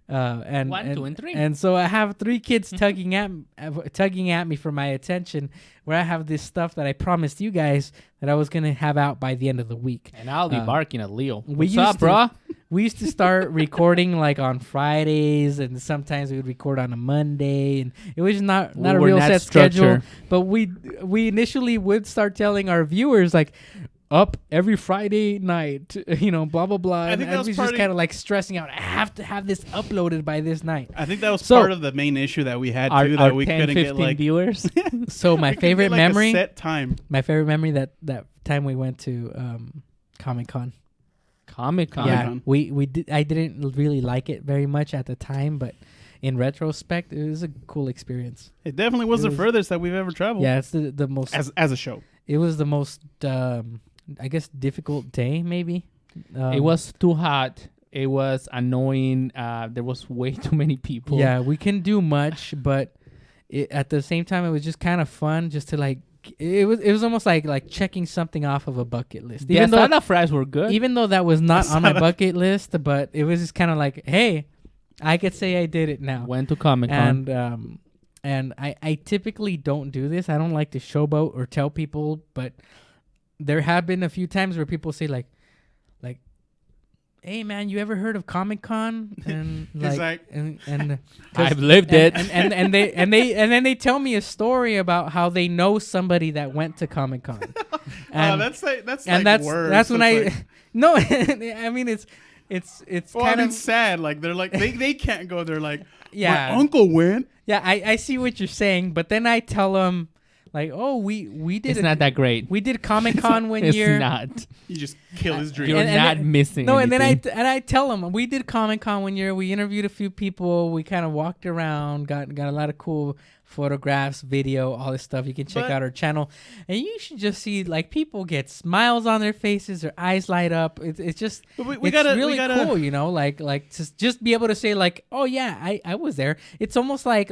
And 1, 2, and 3. And so I have 3 kids tugging at me for my attention. Where I have this stuff that I promised you guys that I was gonna have out by the end of the week. And I'll be barking at Leo. we What's up, used to- bro? We used to start recording like on Fridays, and sometimes we would record on a Monday, and it was not We a were real not set schedule. structured. But we initially would start telling our viewers like, up every Friday night, blah blah blah. I think And that was was part just of- kind of like stressing out. I have to have this uploaded by this night. I think that was So- part of the main issue that we had Our too, that we 10, couldn't 15 get like viewers. So my we couldn't favorite get, like, a memory, set time. that time we went to Comic-Con. Comic-Con. Yeah, Comic-Con. we did. I didn't really like it very much at the time, but in retrospect, it was a cool experience. It definitely was It the was- furthest that we've ever traveled. Yeah, it's the most. as a show. It was the most, I guess, difficult day maybe. It was too hot. It was annoying. There was way too many people. Yeah, we can do much, but at the same time, it was just kind of fun just to like it was almost like checking something off of a bucket list. The asada fries were good. Even though that was not on my bucket list, but it was just kind of like, hey, I could say I did it now. Went to Comic-Con. And I typically don't do this. I don't like to showboat or tell people, but there have been a few times where people say like, hey man, you ever heard of Comic-Con? And and I've lived it. And then they tell me a story about how they know somebody that went to Comic-Con. And that's worse. That's when it's no, I mean it's well, kind of sad. Like they're like they can't go. They're like, yeah, my uncle went. Yeah, I see what you're saying, but then I tell them like, oh, we did. It's not that great. We did Comic-Con one It's year. not. You just kill his dream. You're not missing. No, anything. and then I tell them we did Comic-Con one year. We interviewed a few people. We kind of walked around, got a lot of cool photographs, video, all this stuff. You can check out our channel, and you should just see like people get smiles on their faces, their eyes light up. It's just we gotta cool, you know, like to just be able to say like, oh yeah, I was there. It's almost like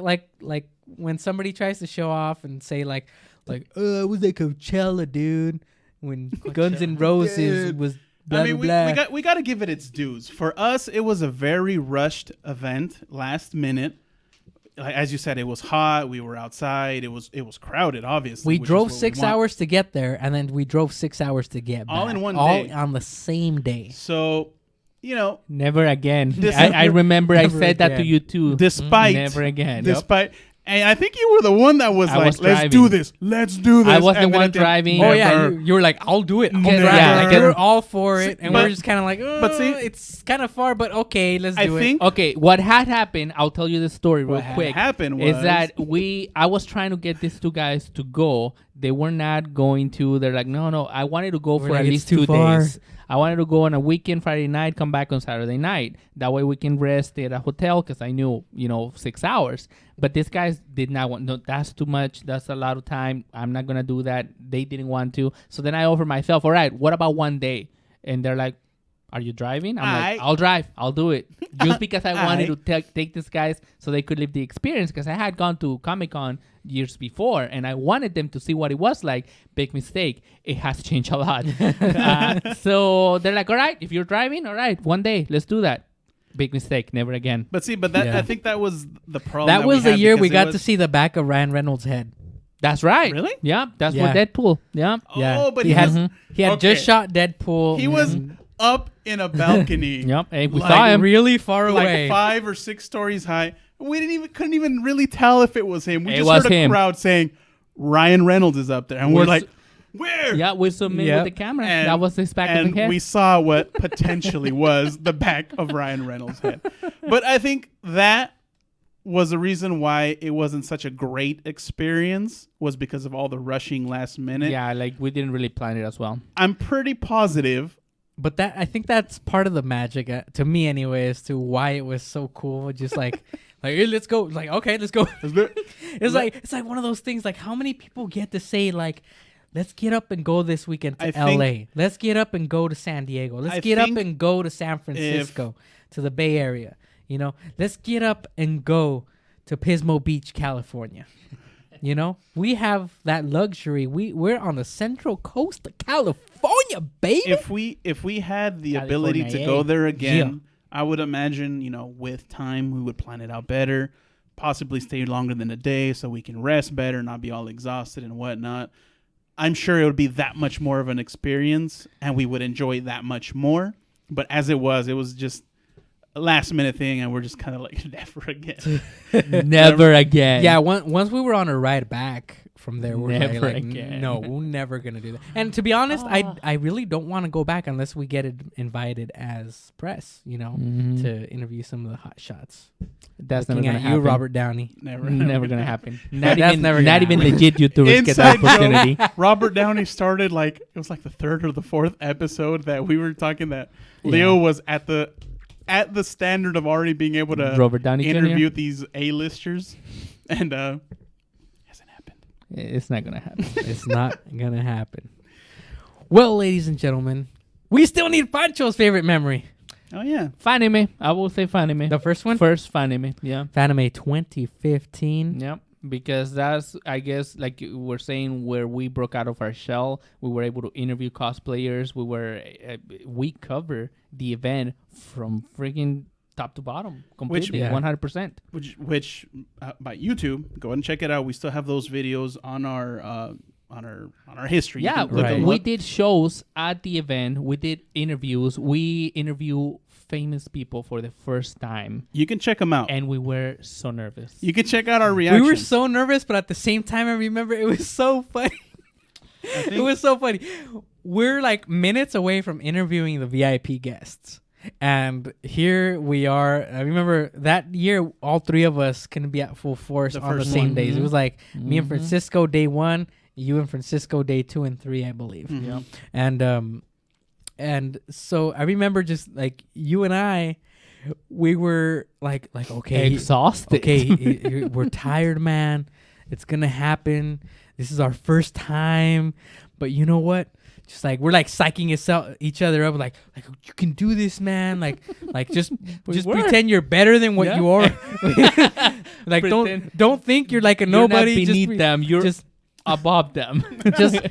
when somebody tries to show off and say like I was at Coachella, dude, when Guns N' Roses was blah, I mean, blah, blah. we got to give it its dues. For us, it was a very rushed event, last minute. Like, as you said, it was hot. We were outside. It was crowded, obviously. We drove 6 hours to get there, and then we drove 6 hours to get back. All in one all day. on the same day. So, you know, Never again. This- I remember I Never said that to again. you too. despite Never again. despite. And I think you were the one that was I like, was let's driving. do this. Let's do this. I was the And then one at the- driving. Oh yeah, Never. you were like, I'll do it. I'll Never. drive Yeah, it. I get- We're all for it, and but- we're just kind of like, but see- it's kind of far, but okay, let's I do think Okay, what had happened, I'll tell you the story real what had quick. happened is was that I was trying to get these two guys to go. They were not going to. They're like, no, I wanted to go We're for like, at "It's least too 2 far." days. I wanted to go on a weekend, Friday night, come back on Saturday night. That way we can rest, stay at a hotel, because I knew, 6 hours. But these guys did not want, no, that's too much. That's a lot of time. I'm not going to do that. They didn't want to. So then I offered myself, all right, what about one day? And they're like, are you driving? I'm like, I'll drive. I'll do it. Just because I wanted to take these guys so they could live the experience, because I had gone to Comic-Con years before and I wanted them to see what it was like. Big mistake. It has changed a lot. So they're like, all right, if you're driving, all right, one day, let's do that. Big mistake. Never again. But see, that Yeah. I think that was the problem. That was we the had year because we it got was- to see the back of Ryan Reynolds' head. That's right. Really? Yeah. That's Yeah. what Deadpool. Yeah. Yeah, Oh, but he had was- he had okay. just shot Deadpool. He was and up in a balcony. Yep. Hey, we Like, saw him. really far like away. 5 or 6 stories high. We couldn't even really tell if it was him. We It just was heard a him. crowd saying Ryan Reynolds is up there, and we're We're like, where? Yeah, we submitted Yep. with the camera. And, That was his back of and the head. we saw what potentially was the back of Ryan Reynolds' head. But I think that was the reason why it wasn't such a great experience, was because of all the rushing last minute. Yeah, like we didn't really plan it as well. I'm pretty positive. But I think that's part of the magic, to me anyway, as to why it was so cool. Just like, hey, let's go. Like, okay, let's go. It's like one of those things. Like, how many people get to say like, let's get up and go this weekend to I think- L.A. Let's get up and go to San Diego. Let's I get up think and go to San Francisco, to the Bay Area. Let's get up and go to Pismo Beach, California. We have that luxury. We're on the central coast of California, baby. If we had the ability to California, go there Yeah. again, I would imagine, with time we would plan it out better, possibly stay longer than a day so we can rest better, not be all exhausted and whatnot. I'm sure it would be that much more of an experience and we would enjoy that much more. But as it was just a last minute thing, and we're just kind of like, never again. Never again. Yeah, once we were on a ride back from there, we're Never like again. no, we're never gonna do that. And to be honest, I really don't want to go back unless we get invited as press, Mhm. to interview some of the hot shots. That's never Looking gonna at happen. you, Robert Downey. Never. Never gonna happen. That's Not even never not gonna even happen. legit YouTubers get that Inside joke. opportunity. Robert Downey started it was like the 3rd or the 4th episode that we were talking that Leo was at the standard of already being able to Robert Downey Jr.? interview these A-listers, and hasn't happened. It's not gonna happen. It's not gonna happen. Well, ladies and gentlemen, we still need Pancho's favorite memory. Oh yeah, Fanime. I will say Fanime. The first one, First Fanime. Yeah. Fanime 2015. Yep. because that's, I guess, like you were saying, where we broke out of our shell. We were able to interview cosplayers. We cover the event from freaking top to bottom completely, yeah. 100%. Which by YouTube, go ahead and check it out. We still have those videos on our history. You Yeah, can click right. them we up. did shows at the event. We did interviews. We interview famous people for the first time, You can check them out. and we were so nervous. You can check out our reaction. We were so nervous, but at the same time, I remember it was so funny. It was so funny. We're like minutes away from interviewing the VIP guests. And here we are. I remember that year, all three of us couldn't be at full force The on the first same one. days. It was like me and Mhm. Francisco day 1, you and Francisco day 2 and 3, I believe. Mhm. Yeah. And so I remember just like you and I, we were like okay, Exhausted. okay, we're tired, man. It's gonna happen. This is our first time, but you know what? Just like we're like psyching each other up, like you can do this, man. Like just We were. pretend you're better than what Yeah. you are. Like Pretend. don't think you're like a You're nobody. not beneath them. You're just above them.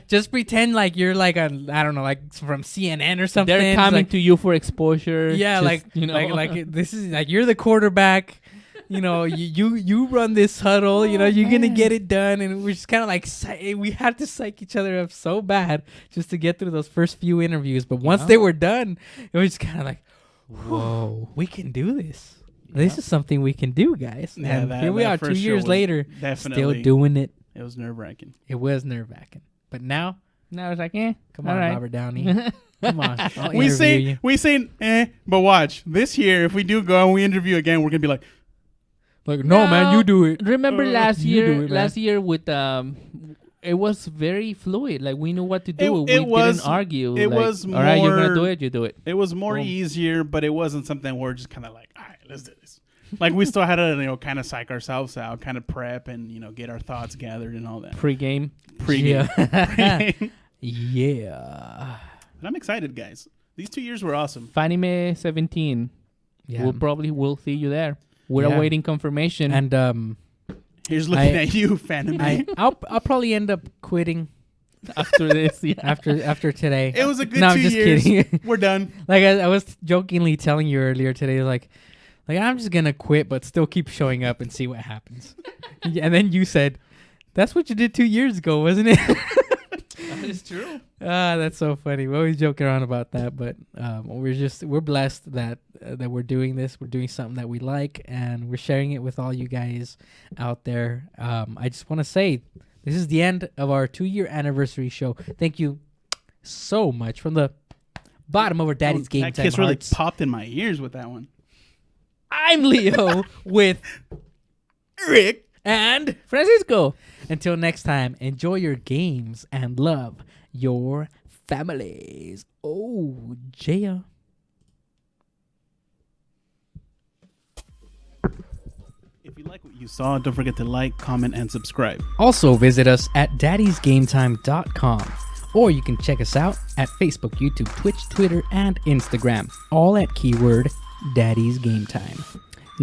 just pretend like you're like a I don't know, like from CNN or something. They're It's coming like, to you for exposure. yeah, just, like you know, like this is like you're the quarterback. You know, you run this huddle. You know, you're gonna get it done, and we're just kind of like we had to psych each other up so bad just to get through those first few interviews. But once Yeah. they were done, it was kind of like, whoa, we can do this. This is something we can do, guys. Yeah, and that- here we that are, 2 first show years was later, definitely- still doing it. It was nerve wracking. It was nerve wracking, but now, now it's like, come all on, right. Robert Downey, come on, I'll We interview you. say, but watch this year. If we do go and we interview again, we're gonna be like, Like, no, man, you do it. Remember last you year? do it, man. Last year with it was very fluid. Like we knew what to do. It we was- didn't argue. it like, was all right, you're gonna more- do it. You do it. it was more Boom. easier, but it wasn't something where we're just kind of like, all right, let's do this. Like we still had to, kind of psych ourselves out, kind of prep, and get our thoughts gathered and all that. Pre-game. Pre-game. Pre-game. Yeah. But I'm excited, guys. These 2 years were awesome. Fanime 17. Yeah. We'll see you there. We're Yeah. awaiting confirmation. And Here's looking I- at you, fan of me. I'll probably end up quitting after this, yeah. after today. It was a good No, 2 I'm just years. kidding. We're done. Like I was jokingly telling you earlier today, like I'm just gonna quit, but still keep showing up and see what happens. And then you said, "That's what you did 2 years ago, wasn't it?" That is true. That's so funny. We always joke around about that, but we're blessed that we're doing this. We're doing something that we like, and we're sharing it with all you guys out there. I just want to say, this is the end of our 2-year anniversary show. Thank you so much from the bottom of our Daddy's Game That Time kiss really hearts. popped in my ears with that one. I'm Leo with Rick. and Francisco. until next time, enjoy your games and love your families. Oh, Jaya. If you like what you saw, don't forget to like, comment, and subscribe. Also visit us at daddysgametime.com, or you can check us out at Facebook, YouTube, Twitch, Twitter, and Instagram, all at keyword Daddy's Game Time.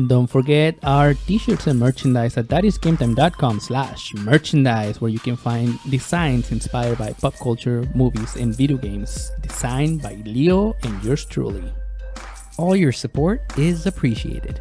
Don't forget our t-shirts and merchandise at daddysgametime.com/merchandise, where you can find designs inspired by pop culture, movies, and video games, designed by Leo and yours truly. All your support is appreciated.